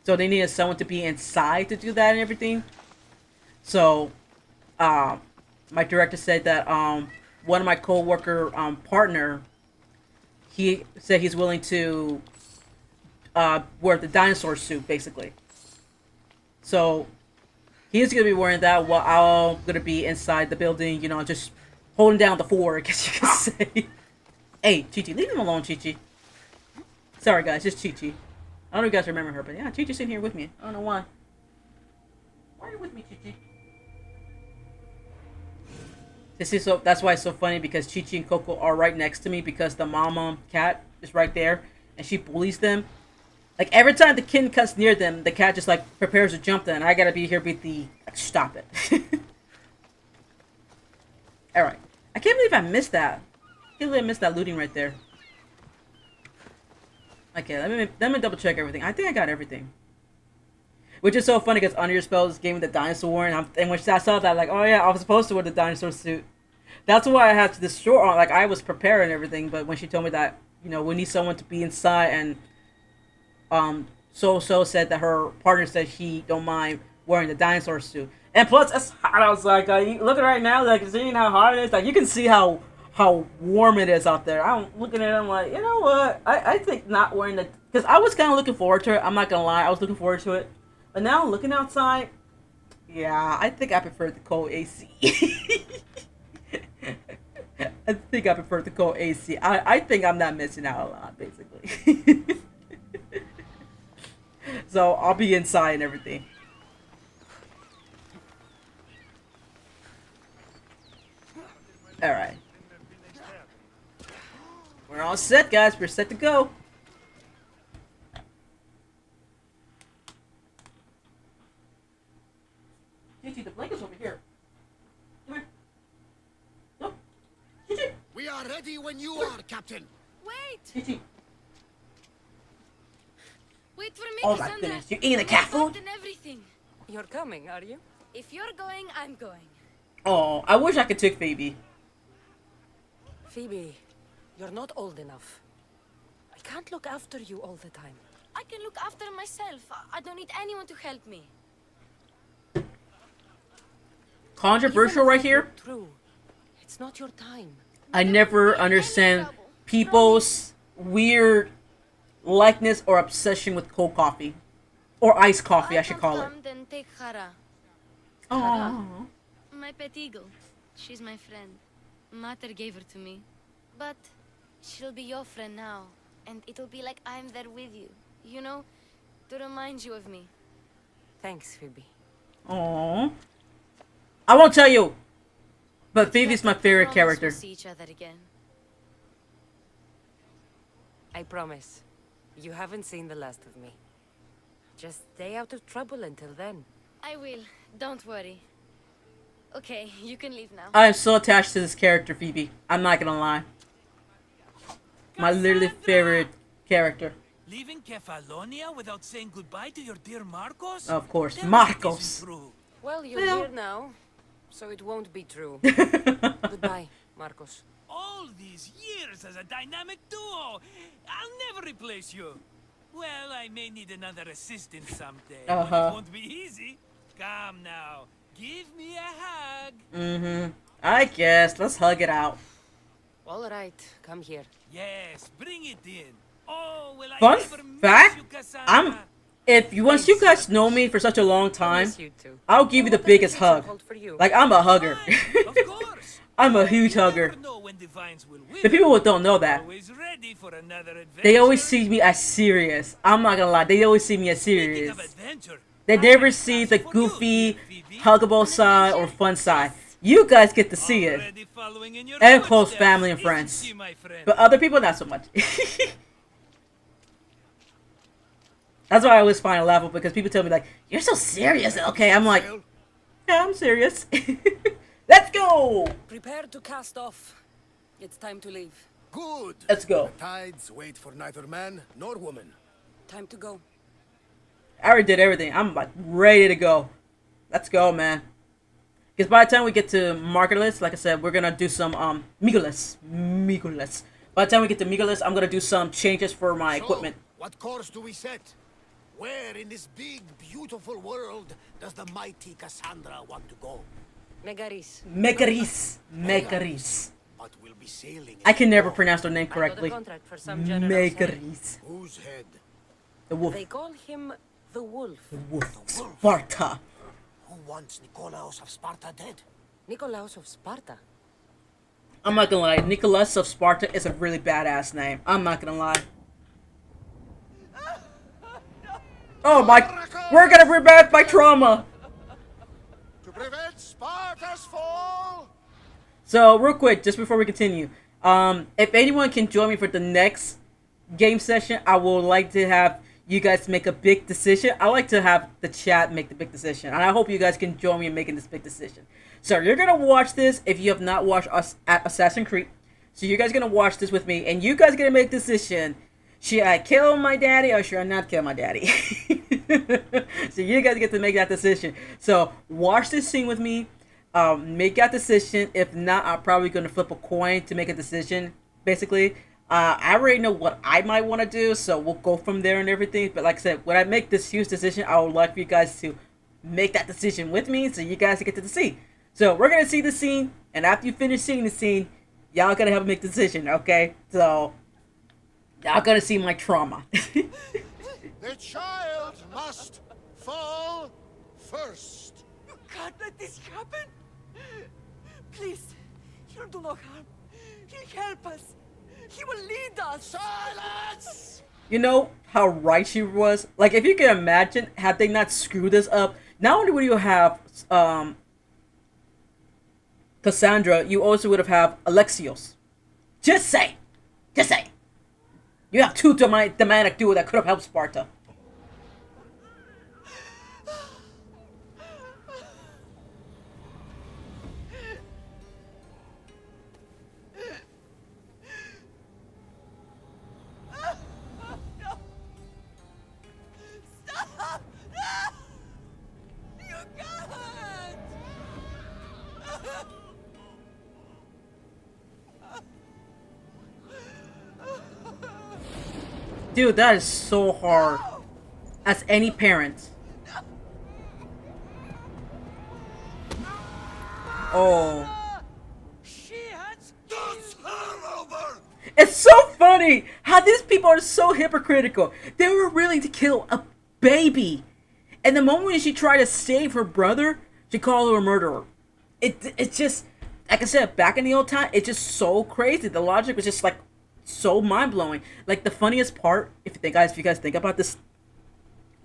So they needed someone to be inside to do that and everything. So my director said that one of my co-worker partner, he said he's willing to wear the dinosaur suit, basically. So he's gonna be wearing that while I'm gonna be inside the building, you know, just holding down the fort, I guess you could say. Hey, Chi-Chi, leave him alone, Chi-Chi. Sorry, guys, just Chi-Chi. I don't know if you guys remember her, but yeah, Chi-Chi's in here with me. I don't know why. Why are you with me, Chi-Chi? That's why it's so funny, because Chi-Chi and Coco are right next to me, because the mama cat is right there, and she bullies them. Like, every time the kitten cuts near them, the cat just, like, prepares to jump them, and I gotta be here with the, like, stop it. Alright. I can't believe I missed that. I missed that looting right there. Okay, let me double check everything. I think I got everything. Which is so funny, because Under Your Spells gave me the dinosaur, and when I saw that, like, oh yeah, I was supposed to wear the dinosaur suit. That's why I had this short on. Like, I was preparing everything, but when she told me that, you know, we need someone to be inside, and So said that her partner said he don't mind wearing the dinosaur suit. And plus, it's hot outside, guys. Looking right now, like, seeing how hot it is, like, you can see how warm it is out there. I'm looking at it, I'm like, you know what? I think not wearing the... Because I was kind of looking forward to it. I'm not going to lie. I was looking forward to it. But now, looking outside, yeah, I think I prefer the cold AC. I think I prefer the cold AC. I think I'm not missing out a lot, basically. So, I'll be inside and everything. Alright. We're all set, guys. We're set to go. Gigi, the blanket's over here. Come here. No. Gigi. We are ready when you are, Captain. Wait! Gigi. Wait for me, Oh my Cassandra. goodness. You're eating the cat food? And everything. You're coming, are you? If you're going, I'm going. Oh, I wish I could take Phoebe. Phoebe, you're not old enough. I can't look after you all the time. I can look after myself. I don't need anyone to help me. Controversial right here. True. It's not your time. I never understand people's weird likeness or obsession with cold coffee. Or iced coffee, I should call it. Then take Hara. Oh. My pet eagle. She's my friend. Mater gave her to me. But she'll be your friend now. And it'll be like I'm there with you. You know? To remind you of me. Thanks, Phoebe. Oh. I won't tell you. But Phoebe's my favorite Promise character. We'll see each other again. I promise. You haven't seen the last of me. Just stay out of trouble until then. I will. Don't worry. Okay, you can leave now. I am so attached to this character, Phoebe. I'm not gonna lie. My literally favorite character. Leaving Kefalonia without saying goodbye to your dear Marcos? Of course, Tell me Marcos. this isn't true. Well, you're Well. here now, so it won't be true. Goodbye, Marcos. All these years as a dynamic duo! I'll never replace you! Well, I may need another assistant someday, but it won't be easy. Come now, give me a hug. I guess. Let's hug it out. All right, come here. Yes, bring it in. Oh, well, I Fun never miss fact, you, Cassandra. once you guys know me for such a long time, Miss you too. I'll give you the What does biggest future hug. hold for you? Like, I'm a hugger. Fine, of course. I'm a huge You hugger. never know when the vines will The wither. people who don't know that, Always ready for another adventure. they always see me as serious. I'm not gonna lie, they always see me as Speaking serious. of adventure, They I never have see a the task for you, goofy, Phoebe. huggable side or fun side. You guys get to see it. Already following in your And close footsteps, family and isn't friends. she, my friend? But other people, not so much. That's why I always find it laughable, because people tell me, like, you're so serious. Okay, I'm like, yeah, I'm serious. Let's go! Prepare to cast off. It's time to leave. Good. Let's go. The tides wait for neither man nor woman. Time to go. I already did everything. I'm like ready to go. Let's go, man. Because by the time we get to Marketless, like I said, we're gonna do some Miguelis. By the time we get to Miguelis, I'm gonna do some changes for my equipment. What course do we set? Where in this big, beautiful world does the mighty Cassandra want to go? Megaris. Megaris. But we'll be sailing. I can never pronounce their name I got a correctly. contract for some general's head. Megaris. Whose head? The wolf. They call him the Wolf. Wolf. Sparta. Who wants Nikolaos of Sparta dead? Nikolaos of Sparta. I'm not gonna lie, Nicholas of Sparta is a really badass name. I'm not gonna lie. Oh my, we're gonna bring back my trauma. To prevent Sparta's fall! So real quick, just before we continue, if anyone can join me for the next game session, I would like to have you guys make a big decision. I like to have the chat make the big decision, and I hope you guys can join me in making this big decision. So you're gonna watch this if you have not watched us at Assassin's Creed. So you guys are gonna watch this with me, and you guys are gonna make a decision. Should I kill my daddy or should I not kill my daddy? So you guys get to make that decision. So watch this scene with me. Make that decision. If not, I'm probably going to flip a coin to make a decision, basically. I already know what I might want to do, so we'll go from there and everything. But like I said, when I make this huge decision, I would like for you guys to make that decision with me so you guys get to see. So we're going to see the scene, and after you finish seeing the scene, y'all going to have to make the decision, okay? So y'all going to see my trauma. The child must fall first. You can't let this happen! Please, he'll do no harm. He'll help us. He will lead us. Silence! You know how right she was? Like, if you can imagine, had they not screwed this up, not only would you have Cassandra, you also would have Alexios. Just say. You have two demonic duo that could have helped Sparta. Stop! You can't! Dude, that is so hard. As any parent. Oh. She has Dance her over! It's so funny how these people are so hypocritical. They were willing to kill a baby. And the moment when she tried to save her brother, she called her a murderer. It's just, like I said, back in the old time, it's just so crazy. The logic was just like so mind-blowing. Like the funniest part, if you guys think about this,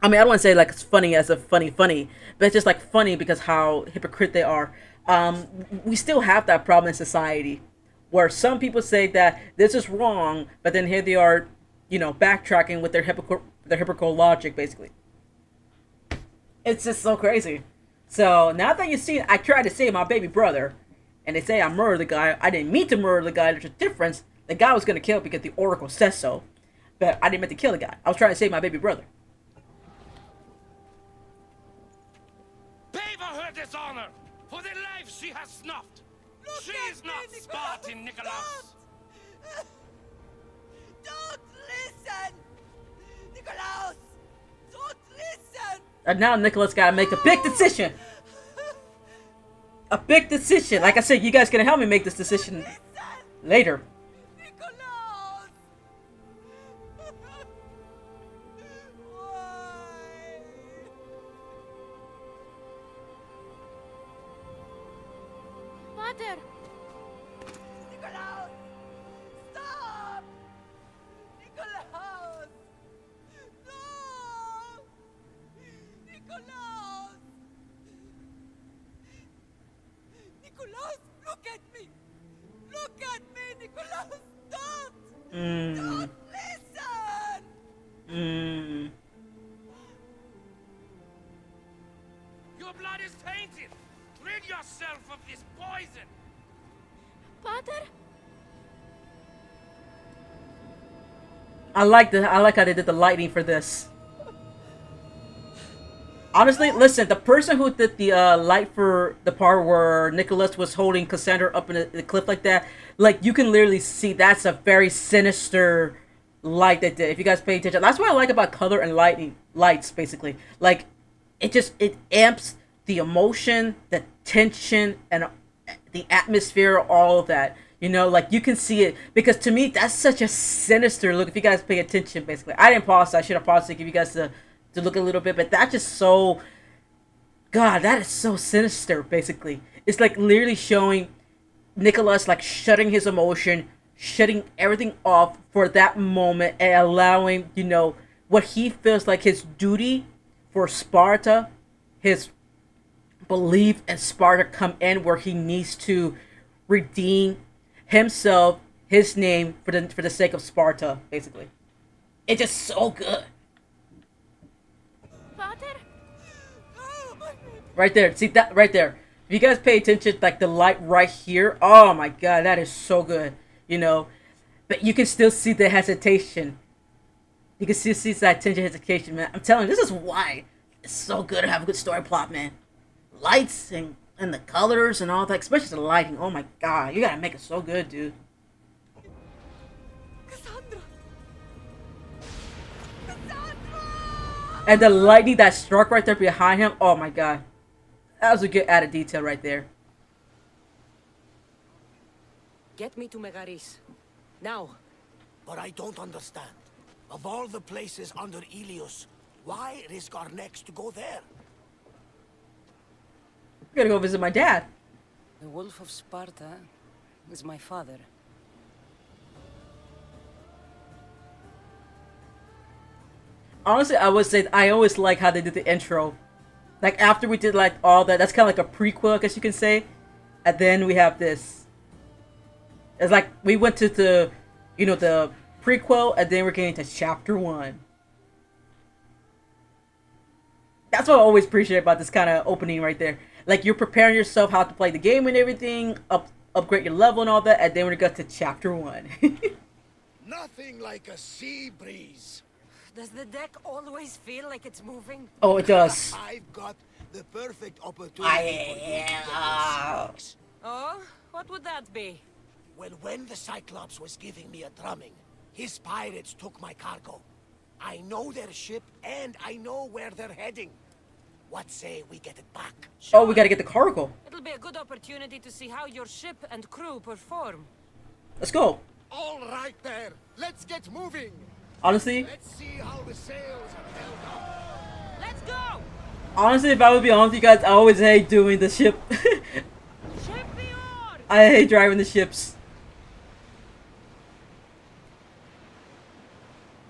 I mean, I don't want to say like it's funny as a funny, but it's just like funny because how hypocrite they are. we still have that problem in society, where some people say that this is wrong, but then here they are, backtracking with their hypocritical logic, basically. It's just so crazy. So now that you see, I tried to save my baby brother, and they say I murdered the guy. I didn't mean to murder the guy. There's a difference. The guy was gonna kill because the Oracle says so, but I didn't mean to kill the guy. I was trying to save my baby brother. Pay for her dishonor, for the life she has snuffed. She is not Spartan, Nicholas. Don't listen! Nikolaus! Don't listen! And now Nicholas gotta make a big decision. A big decision. Like I said, you guys gonna help me make this decision later. Nikolaus! Why? Mother! Nikolaus! Stop! Nikolaus! No! Nikolaus! Nikolaus, look at me! Look at me, Nikolaus! Don't listen! Your blood is tainted. Rid yourself of this poison. Pater? I like how they did the lighting for this. Honestly, listen, the person who did the light for the part where Nicholas was holding Cassandra up in the cliff like that, like you can literally see that's a very sinister light they did. If you guys pay attention, that's what I like about color and lights, basically. Like it amps the emotion, the tension, and the atmosphere, all of that. Like you can see it, because to me that's such a sinister look. If you guys pay attention, basically, I didn't pause. I should have paused to give you guys to look a little bit, but that's just so, God, that is so sinister. Basically, it's like literally showing Nicholas like shutting his emotion, shutting everything off for that moment, and allowing what he feels like his duty for Sparta, his belief in Sparta, come in where he needs to redeem himself, his name, for the sake of Sparta. Basically, it's just so good. Pater? Right there, see that right there. If you guys pay attention, like the light right here, oh my God, that is so good. But you can still see the hesitation. You can still see that tension, hesitation, man. I'm telling you, this is why it's so good to have a good story plot, man. Lights and the colors and all that, especially the lighting. Oh my God, you gotta make it so good, dude. Cassandra! Cassandra! And the lightning that struck right there behind him, oh my God. That was a good added detail right there. Get me to Megaris. Now. But I don't understand. Of all the places under Ilios, why risk our necks to go there? I'm gonna go visit my dad. The Wolf of Sparta is my father. Honestly, I would say I always like how they did the intro. Like after we did like all that, that's kind of like a prequel, I guess you can say. And then we have this. It's like we went to the, the prequel, and then we're getting to chapter 1. That's what I always appreciate about this kind of opening right there. Like you're preparing yourself how to play the game and everything, upgrade your level and all that, and then we got to chapter 1. Nothing like a sea breeze. Does the deck always feel like it's moving? Oh, it does. I've got the perfect opportunity for you to get your six. Oh? What would that be? Well, when the Cyclops was giving me a drumming, his pirates took my cargo. I know their ship, and I know where they're heading. What say we get it back? Oh, we gotta get the cargo. It'll be a good opportunity to see how your ship and crew perform. Let's go. All right there. Let's get moving. Honestly, Let's see how the sails have held up. Let's go! honestly, if I would be honest with you guys, I always hate doing the ship. Champion! I hate driving the ships.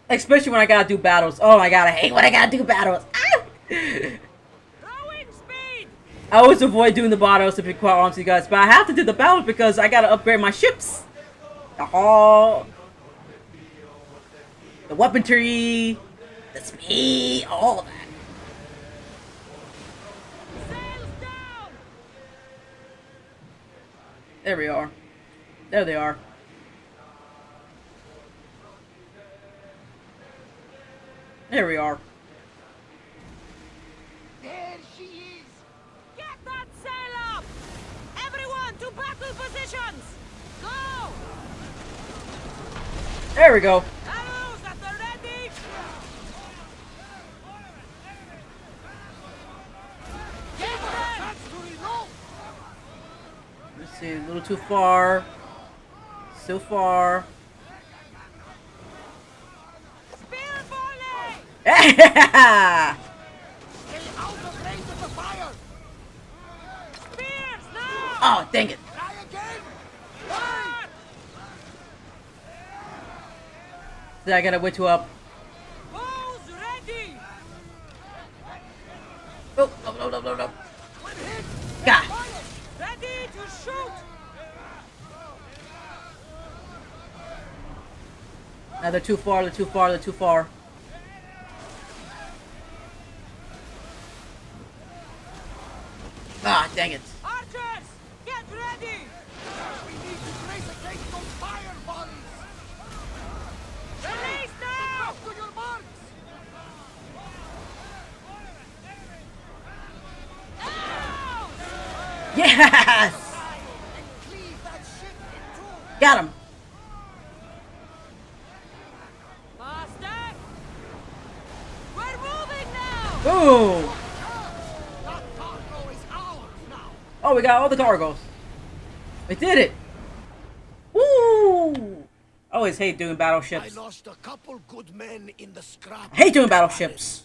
Especially when I gotta do battles. Oh my God, I hate when I gotta do battles. Ah! Rowing speed! I always avoid doing the battles, to be quite honest with you guys, but I have to do the battles because I gotta upgrade my ships. The hull, the weaponry, the speed, all of that. There we are. There they are. There we are. There she is! Get that sail up! Everyone to battle positions! Go! There we go. Arrows at the ready! Get them! Let's see, a little too far. So far. Spear volley! Yeah! Stay out of range of the fire! Spears now! Oh, dang it. Try again! See, I gotta wait to up. Bows ready! Oh, no. God. Ready to shoot! Now they're too far, they're too far, they're too far. Ah, dang it. Archers, get ready! We need to brace against those fire volleys! Release now! To your marks! Yes! Cleave that ship in two! Got him. Faster! We're moving now! Boom. That cargo is ours now! Oh, we got all the cargoes. We did it. Woo! I always hate doing I battleships. lost a couple good men in the scrap. Hate doing battleships.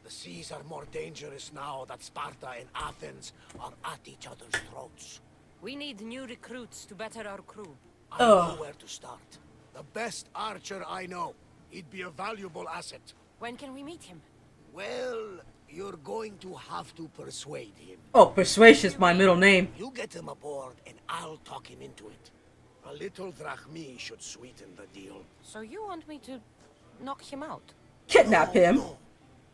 The seas are more dangerous now that Sparta and Athens are at each other's throats. We need new recruits to better our crew. I know where to start. The best archer I know. He'd be a valuable asset. When can we meet him? Well, you're going to have to persuade him. Oh, Persuasion's my middle name. You get him aboard and I'll talk him into it. A little drachmi should sweeten the deal. So you want me to knock him out? Kidnap No, him. no.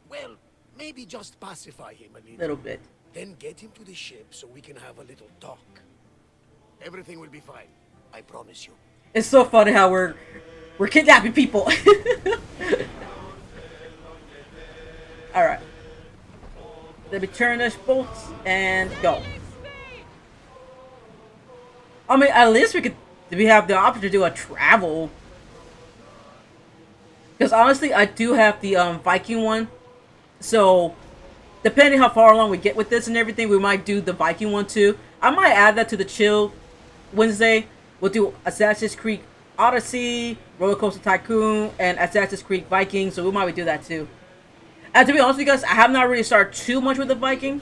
Well, maybe just pacify him a Little bit. Then get him to the ship so we can have a little talk. Everything will be fine. I promise you. It's so funny how we're kidnapping people. All right. Let me turn this bolt and go. I mean, at least we have the option to do a travel. Because honestly, I do have the Viking one. So, depending how far along we get with this and everything, we might do the Viking one too. I might add that to the chill Wednesday. We'll do Assassin's Creed Odyssey, Roller Coaster Tycoon, and Assassin's Creed Viking. So we might do that too. And to be honest with you guys, I have not really started too much with the Viking.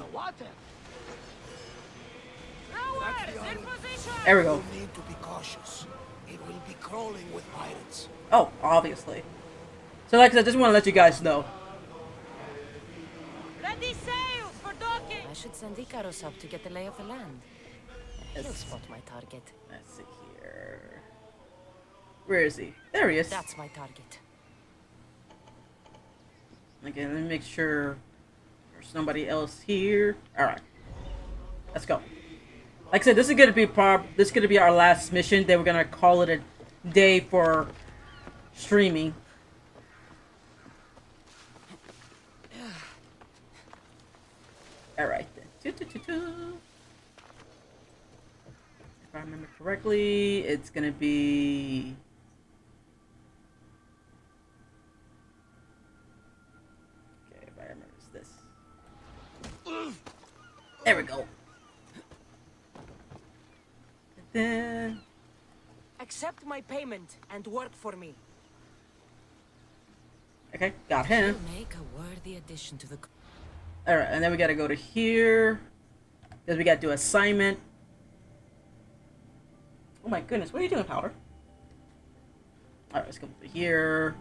There we go. You need to be cautious. It will be crawling with pirates. Oh, obviously. So like I said, just want to let you guys know. Ready sails for docking! I should send Icarus up to get the lay of the land. He'll spot my target. Let's see here. Where is he? There he is. That's my target. Okay, let me make sure there's somebody else here. All right, let's go. Like I said, this is gonna be our last mission. Then we're gonna call it a day for streaming. All right then. If I remember correctly, it's gonna be. Okay, if I remember, it's this. There we go. And then. Accept my payment and work for me. Okay, got him. Make a worthy addition to the. All right, and then we gotta go to here because we gotta do assignment. Oh my goodness, what are you doing, Powder? All right, let's come over here,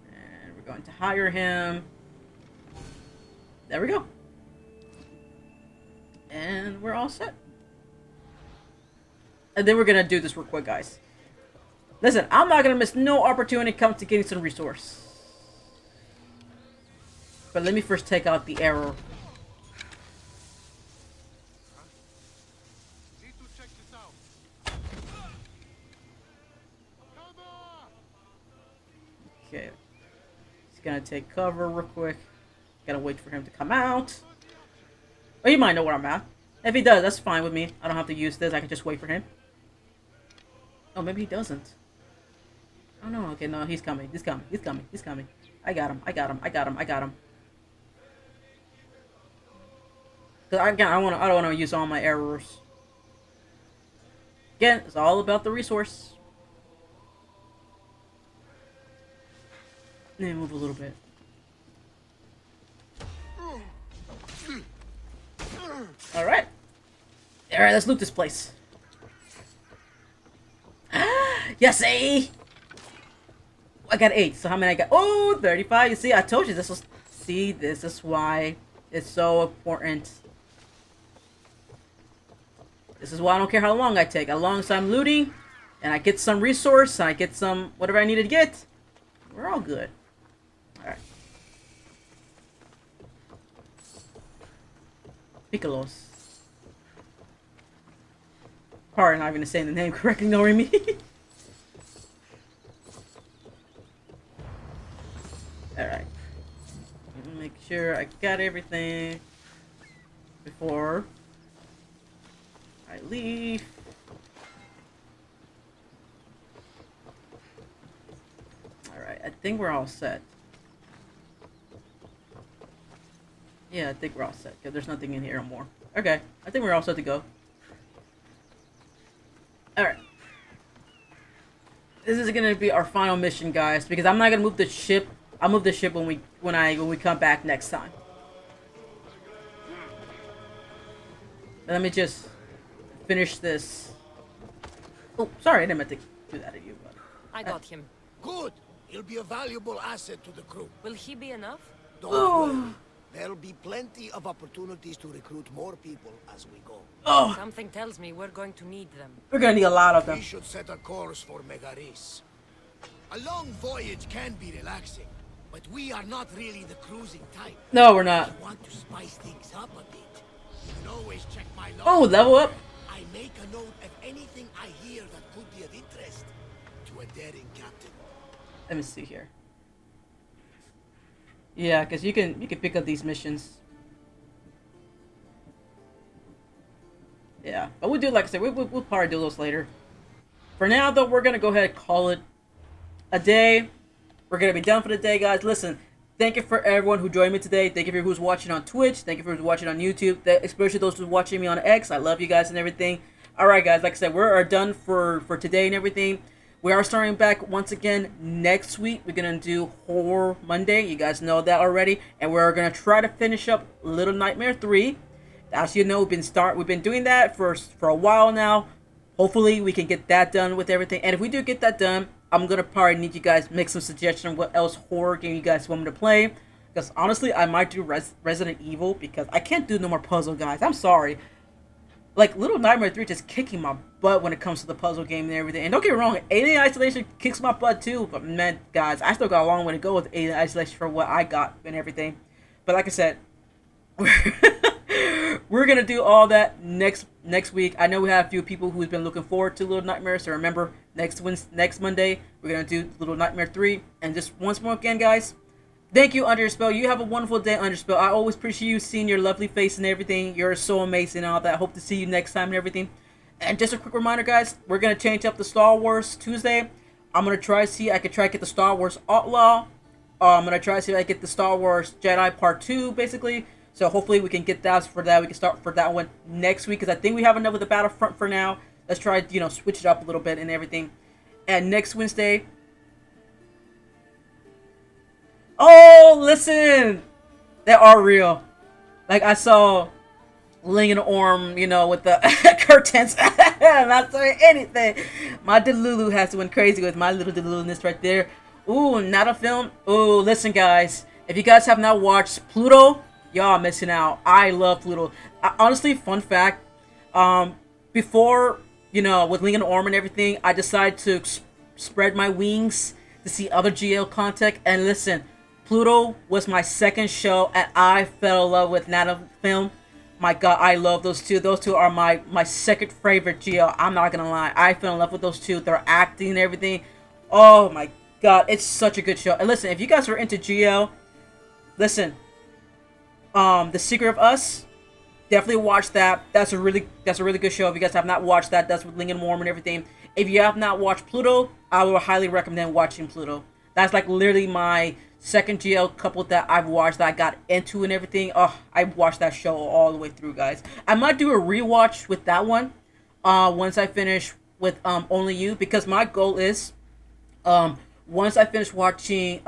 and we're going to hire him. There we go. And we're all set. And then we're gonna do this real quick, guys. Listen, I'm not gonna miss no opportunity when it comes to getting some resource. But let me first take out the arrow. Okay. He's gonna take cover real quick. Gotta wait for him to come out. Oh, he might know where I'm at. If he does, that's fine with me. I don't have to use this. I can just wait for him. Oh, maybe he doesn't. Oh no, okay, no, he's coming. He's coming. He's coming. He's coming. I got him. I got him. I got him. I got him. Cause I don't want to use all my arrows. Again, it's all about the resource. Let me move a little bit. Alright. Alright, let's loot this place. Yes, eh? I got 8. So how many I got? Oh, 35. You see, I told you this was... See, this is why it's so important. This is why I don't care how long I take. As long as I'm looting, and I get some resource, and I get some... whatever I need to get, we're all good. Alright. Piccolos. Probably not even saying the name correctly, ignoring me. Alright. Make sure I got everything before I leave. Alright, I think we're all set. Yeah, I think we're all set, because there's nothing in here anymore. Okay, I think we're all set to go. Alright. This is gonna be our final mission, guys, because I'm not gonna move the ship. I'll move the ship when we come back next time. But let me just finish this. Oh, sorry, I didn't meant to do that to you, but I got him. Good. He'll be a valuable asset to the crew. Will he be enough? Don't worry. There'll be plenty of opportunities to recruit more people as we go. oh, Something tells me we're going to need them. we're gonna need a lot of We them. should set a course for Megaris. A long voyage can be relaxing, but we are not really the cruising type. No, we're not. We want to spice things up a bit. You can always check my log. Oh, level up. I make a note of anything I hear that could be of interest to a daring captain. Let me see here. Yeah, because you can pick up these missions. Yeah, but we'll do, like I said, we'll probably do those later. For now, though, we're gonna go ahead and call it a day. We're gonna be done for the day, guys. Listen, thank you for everyone who joined me today. Thank you for who's watching on Twitch. Thank you for who's watching on YouTube. Especially those who's watching me on X. I love you guys and everything. All right, guys. Like I said, we're done for today and everything. We are starting back once again next week. We're gonna do Horror Monday. You guys know that already, and we're gonna try to finish up Little Nightmare 3. As you know, we've been doing that for a while now. Hopefully, we can get that done with everything. And if we do get that done, I'm gonna probably need you guys make some suggestions on what else horror game you guys want me to play. Because honestly, I might do Resident Evil, because I can't do no more puzzle, guys. I'm sorry. Like, Little Nightmare 3 just kicking my butt when it comes to the puzzle game and everything. And don't get me wrong, Alien Isolation kicks my butt too. But man, guys, I still got a long way to go with Alien Isolation for what I got and everything. But like I said, we're gonna do all that next week. I know we have a few people who's been looking forward to Little Nightmare. So remember, next Monday, we're gonna do Little Nightmare 3. And just once more again, guys, thank you, Underspell. You have a wonderful day, Underspell. I always appreciate you seeing your lovely face and everything. You're so amazing and all that. I hope to see you next time and everything. And just a quick reminder, guys, we're going to change up the Star Wars Tuesday. I'm going to try to see, I could try to get the Star Wars Outlaw. I'm going to try to see if I get the Star Wars Jedi Part 2, basically. So hopefully we can get that for that. We can start for that one next week, because I think we have enough of the Battlefront for now. Let's try to, switch it up a little bit and everything. And next Wednesday... Oh, listen! They are real. Like, I saw Ling and Orm, with the curtains. I'm not saying anything. My Delulu has went crazy with my little Delulu-ness right there. Ooh, not a film. Ooh, listen, guys. If you guys have not watched Pluto, y'all are missing out. I love Pluto. Honestly, fun fact, before, with Ling and Orm and everything, I decided to spread my wings to see other GL content. And listen, Pluto was my second show, and I fell in love with Nana Film. My God, I love those two. Those two are my second favorite GL. I'm not gonna lie. I fell in love with those two. Their acting and everything. Oh my God, it's such a good show. And listen, if you guys are into GL, listen. The Secret of Us, definitely watch that. That's a really good show. If you guys have not watched that, that's with Ling and Worm and everything. If you have not watched Pluto, I would highly recommend watching Pluto. That's like literally my second GL couple that I've watched that I got into and everything. Oh, I watched that show all the way through, guys. I might do a rewatch with that one once I finish with Only You, because my goal is once I finish watching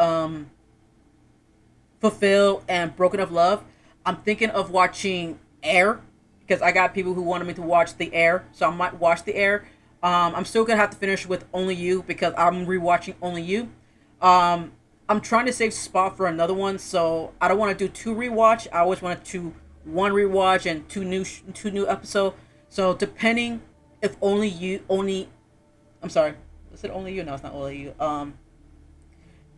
Fulfill and Broken of Love, I'm thinking of watching Air, because I got people who wanted me to watch The Air, so I might watch The Air. I'm still gonna have to finish with Only You because I'm rewatching Only You. I'm trying to save spot for another one, so I don't want to do two rewatch. I always want to do one rewatch and two new episode. So depending if I'm sorry, is it Only You? No, it's not Only You.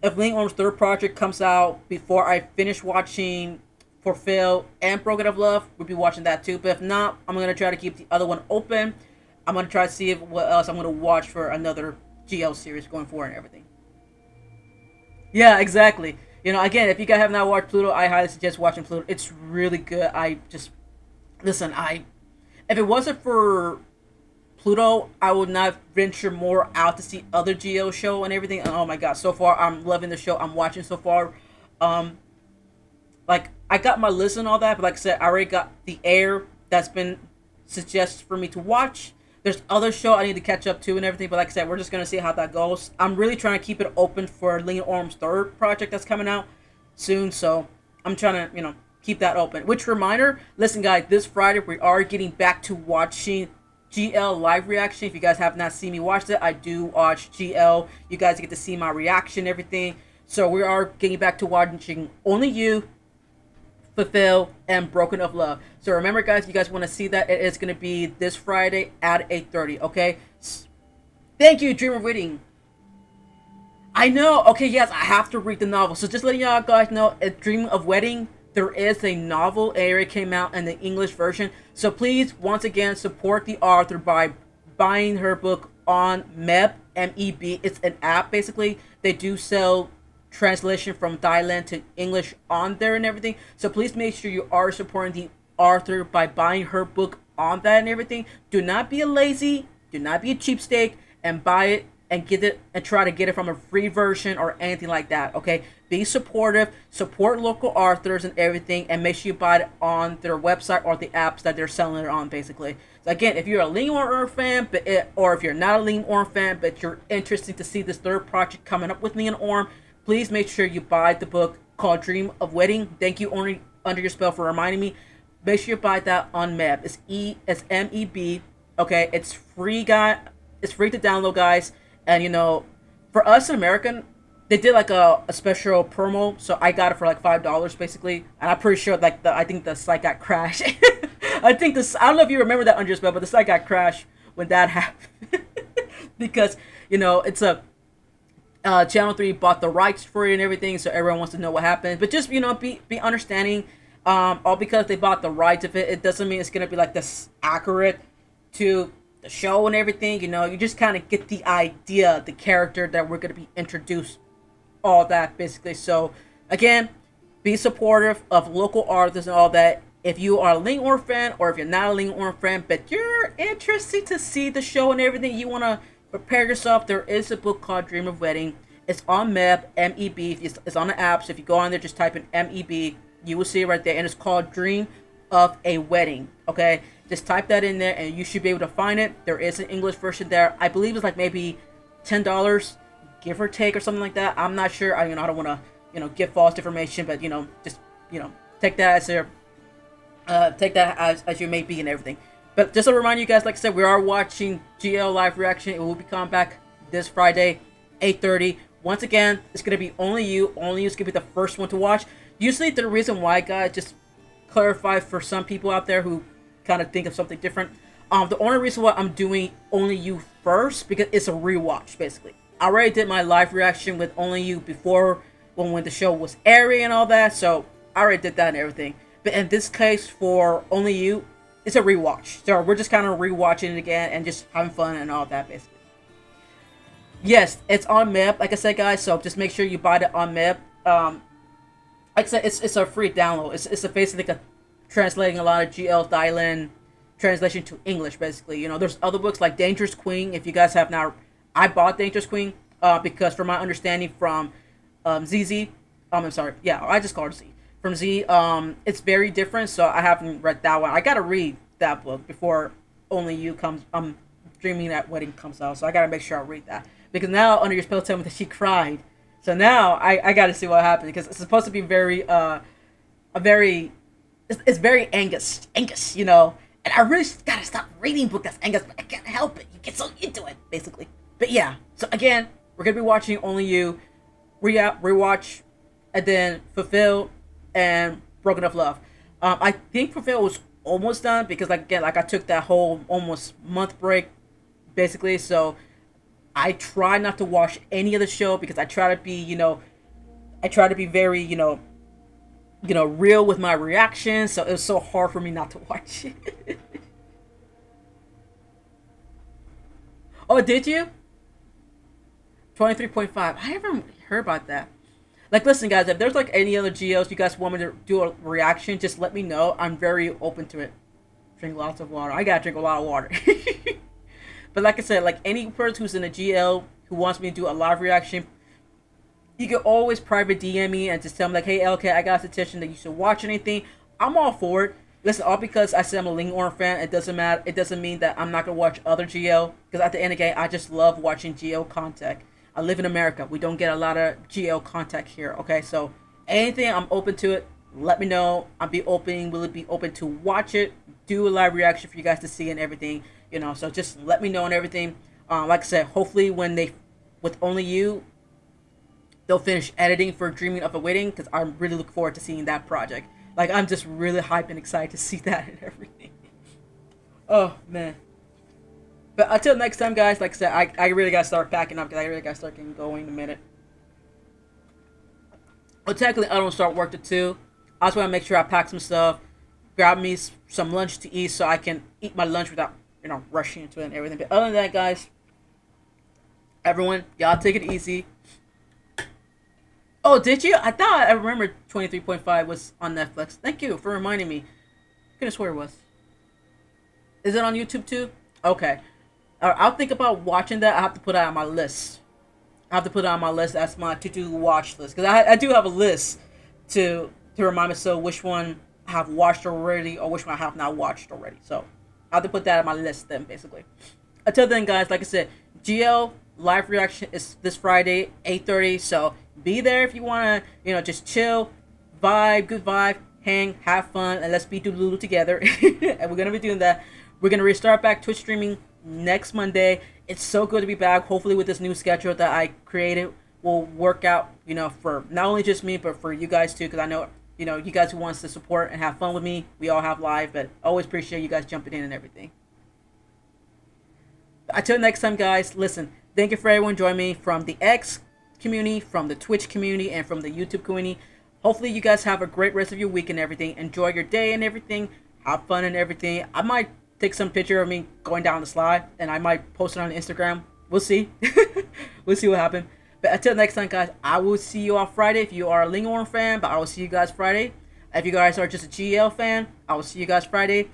If Ling Orm's third project comes out before I finish watching Fulfill and Broken of Love, we'll be watching that too. But if not, I'm gonna try to keep the other one open. I'm gonna try to see what else I'm gonna watch for another GL series going forward and everything. Yeah, exactly. Again, if you guys have not watched Pluto, I highly suggest watching Pluto. It's really good. If it wasn't for Pluto, I would not venture more out to see other GL show and everything. And oh my God, so far I'm loving the show I'm watching so far. Like, I got my list and all that, but like I said, I already got The Air that's been suggested for me to watch. There's other show I need to catch up to and everything, but like I said, we're just gonna see how that goes. I'm really trying to keep it open for Ling and Orm's third project that's coming out soon, so I'm trying to, keep that open. Which reminder, listen guys, this Friday we are getting back to watching GL live reaction. If you guys have not seen me watch it, I do watch GL. You guys get to see my reaction and everything. So we are getting back to watching Only You, Fulfill, and Broken of Love. So remember guys, if you guys want to see that, it is going to be this Friday at 8:30, okay? Thank you, Dream of Reading. I know, okay, yes, I have to read the novel. So just letting y'all guys know, a Dream of Wedding, there is a novel. It came out in the English version. So please, once again, support the author by buying her book on MEB, M-E-B. It's an app, basically. They do sell translation from Thailand to English on there and everything. So please make sure you are supporting the author by buying her book on that and everything. Do not be a lazy, do not be a cheapskate, and buy it and get it and try to get it from a free version or anything like that, okay? Be supportive, support local authors and everything, and make sure you buy it on their website or the apps that they're selling it on, basically. So again, if you're a Ling Orm fan, or if you're not a Ling Orm fan, but you're interested to see this third project coming up with Ling Orm, please make sure you buy the book called Dream of Wedding. Thank you, Only Under Your Spell, for reminding me. Make sure you buy that on MEB. It's M-E-B. Okay, it's free, guy. It's free to download, guys. And for us in American, they did like a special promo, so I got it for like $5 basically. And I'm pretty sure I think the site got crashed. I don't know if you remember that Under Your Spell, but the site got crashed when that happened because it's a Channel 3 bought the rights for it and everything, so everyone wants to know what happened. But just, be understanding. All because they bought the rights of it, it doesn't mean it's going to be like this accurate to the show and everything. You just kind of get the idea, the character that we're going to be introduced, all that basically. So, again, be supportive of local artists and all that. If you are a Ling Orm fan, or if you're not a Ling Orm fan, but you're interested to see the show and everything, you want to prepare yourself. There is a book called Dream of Wedding. It's on MEB, M-E-B. It's on the app, so if you go on there, just type in M-E-B. You will see it right there, and it's called Dream of a Wedding, okay? Just type that in there, and you should be able to find it. There is an English version there. I believe it's like maybe $10, give or take, or something like that. I'm not sure. I don't want to, give false information, but, just, take that as you may be and everything. But just to remind you guys, like I said, we are watching GL live reaction. It will be coming back this Friday, 8:30. Once again, it's going to be Only You. Only You is going to be the first one to watch. Usually the reason why, guys, just clarify for some people out there who kind of think of something different. The only reason why I'm doing Only You first because it's a rewatch basically. I already did my live reaction with Only You before when the show was airing and all that, so I already did that and everything. But in this case, for Only You, it's a rewatch. So we're just kind of rewatching it again and just having fun and all that basically. Yes, it's on Meb, like I said, guys. So just make sure you buy it on Meb. Like I said, it's a free download. It's basically like a translating a lot of GL Thailand translation to English, basically. You know, there's other books like Dangerous Queen. If you guys have not, I bought Dangerous Queen because from my understanding from ZZ, I'm sorry, yeah, I just called it Z. From Z, it's very different, so I haven't read that one. I gotta read that book before Only You comes. Dreaming That Wedding comes out, so I gotta make sure I read that. Because now Under Your Spell tell me that she cried, so now I gotta see what happens because it's supposed to be very it's very Angus, you know. And I really gotta stop reading book that's Angus, but I can't help it. You get so into it, basically. But yeah, so again, we're gonna be watching Only You, rewatch, and then Fulfill and Broken of Love. I think Fulfill was almost done because like again, like I took that whole almost month break, basically. So I try not to watch any of the show because I try to be, very, real with my reactions. So it was so hard for me not to watch it. Oh, did you? 23.5. I haven't heard about that. Like, listen, guys, if there's like any other GLs you guys want me to do a reaction, just let me know. I'm very open to it. Drink lots of water. I gotta drink a lot of water. But like I said, like any person who's in a GL who wants me to do a live reaction, you can always private DM me and just tell me like, hey, LK, I got a suggestion that you should watch anything. I'm all for it. Listen, all because I said I'm a Linghorn fan, it doesn't matter. It doesn't mean that I'm not gonna watch other GL. Because at the end of the day, I just love watching GL content. I live in America. We don't get a lot of GL content here. Okay, so anything, I'm open to it. Let me know. I'll be open. Will it be open to watch it? Do a live reaction for you guys to see and everything. So just let me know and everything. Like I said, hopefully with Only You, they'll finish editing for Dreaming of a Wedding because I'm really looking forward to seeing that project. Like, I'm just really hyped and excited to see that and everything. Oh, man. But until next time, guys, like I said, I really got to start packing up because I really got to start getting going in a minute. Well, technically, I don't start work till 2. I just want to make sure I pack some stuff, grab me some lunch to eat so I can eat my lunch without, rushing into it and everything. But other than that, guys, everyone, y'all take it easy. Oh, did you? I thought I remember 23.5 was on Netflix. Thank you for reminding me. I could have swore it was. Is it on YouTube too? Okay. I'll think about watching that. I have to put it on my list. That's my to-do watch list. Because I do have a list to remind myself which one I have watched already or which one I have not watched already. So I have to put that on my list then, basically. Until then, guys, like I said, GL live reaction is this Friday, 8:30. So be there if you want to, just chill, vibe, good vibe, hang, have fun, and let's be Lulu together. And we're going to be doing that. We're going to restart back Twitch streaming next Monday. It's so good to be back. Hopefully with this new schedule that I created will work out, for not only just me, but for you guys too. Because I know, you guys who wants to support and have fun with me, we all have live, but always appreciate you guys jumping in and everything. Until next time, guys, listen, thank you for everyone joining me from the X community, from the Twitch community, and from the YouTube community. Hopefully you guys have a great rest of your week and everything. Enjoy your day and everything. Have fun and everything. I might take some picture of me going down the slide, and I might post it on Instagram. We'll see. We'll see what happens. But until next time, guys, I will see you on Friday if you are a Linghorn fan, but I will see you guys Friday. If you guys are just a GL fan, I will see you guys Friday.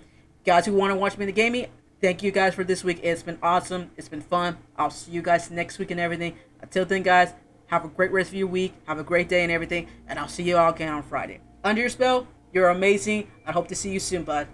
Guys who want to watch me in the gaming, thank you guys for this week. It's been awesome. It's been fun. I'll see you guys next week and everything. Until then, guys, have a great rest of your week. Have a great day and everything. And I'll see you all again on Friday. Under Your Spell, you're amazing. I hope to see you soon, bud.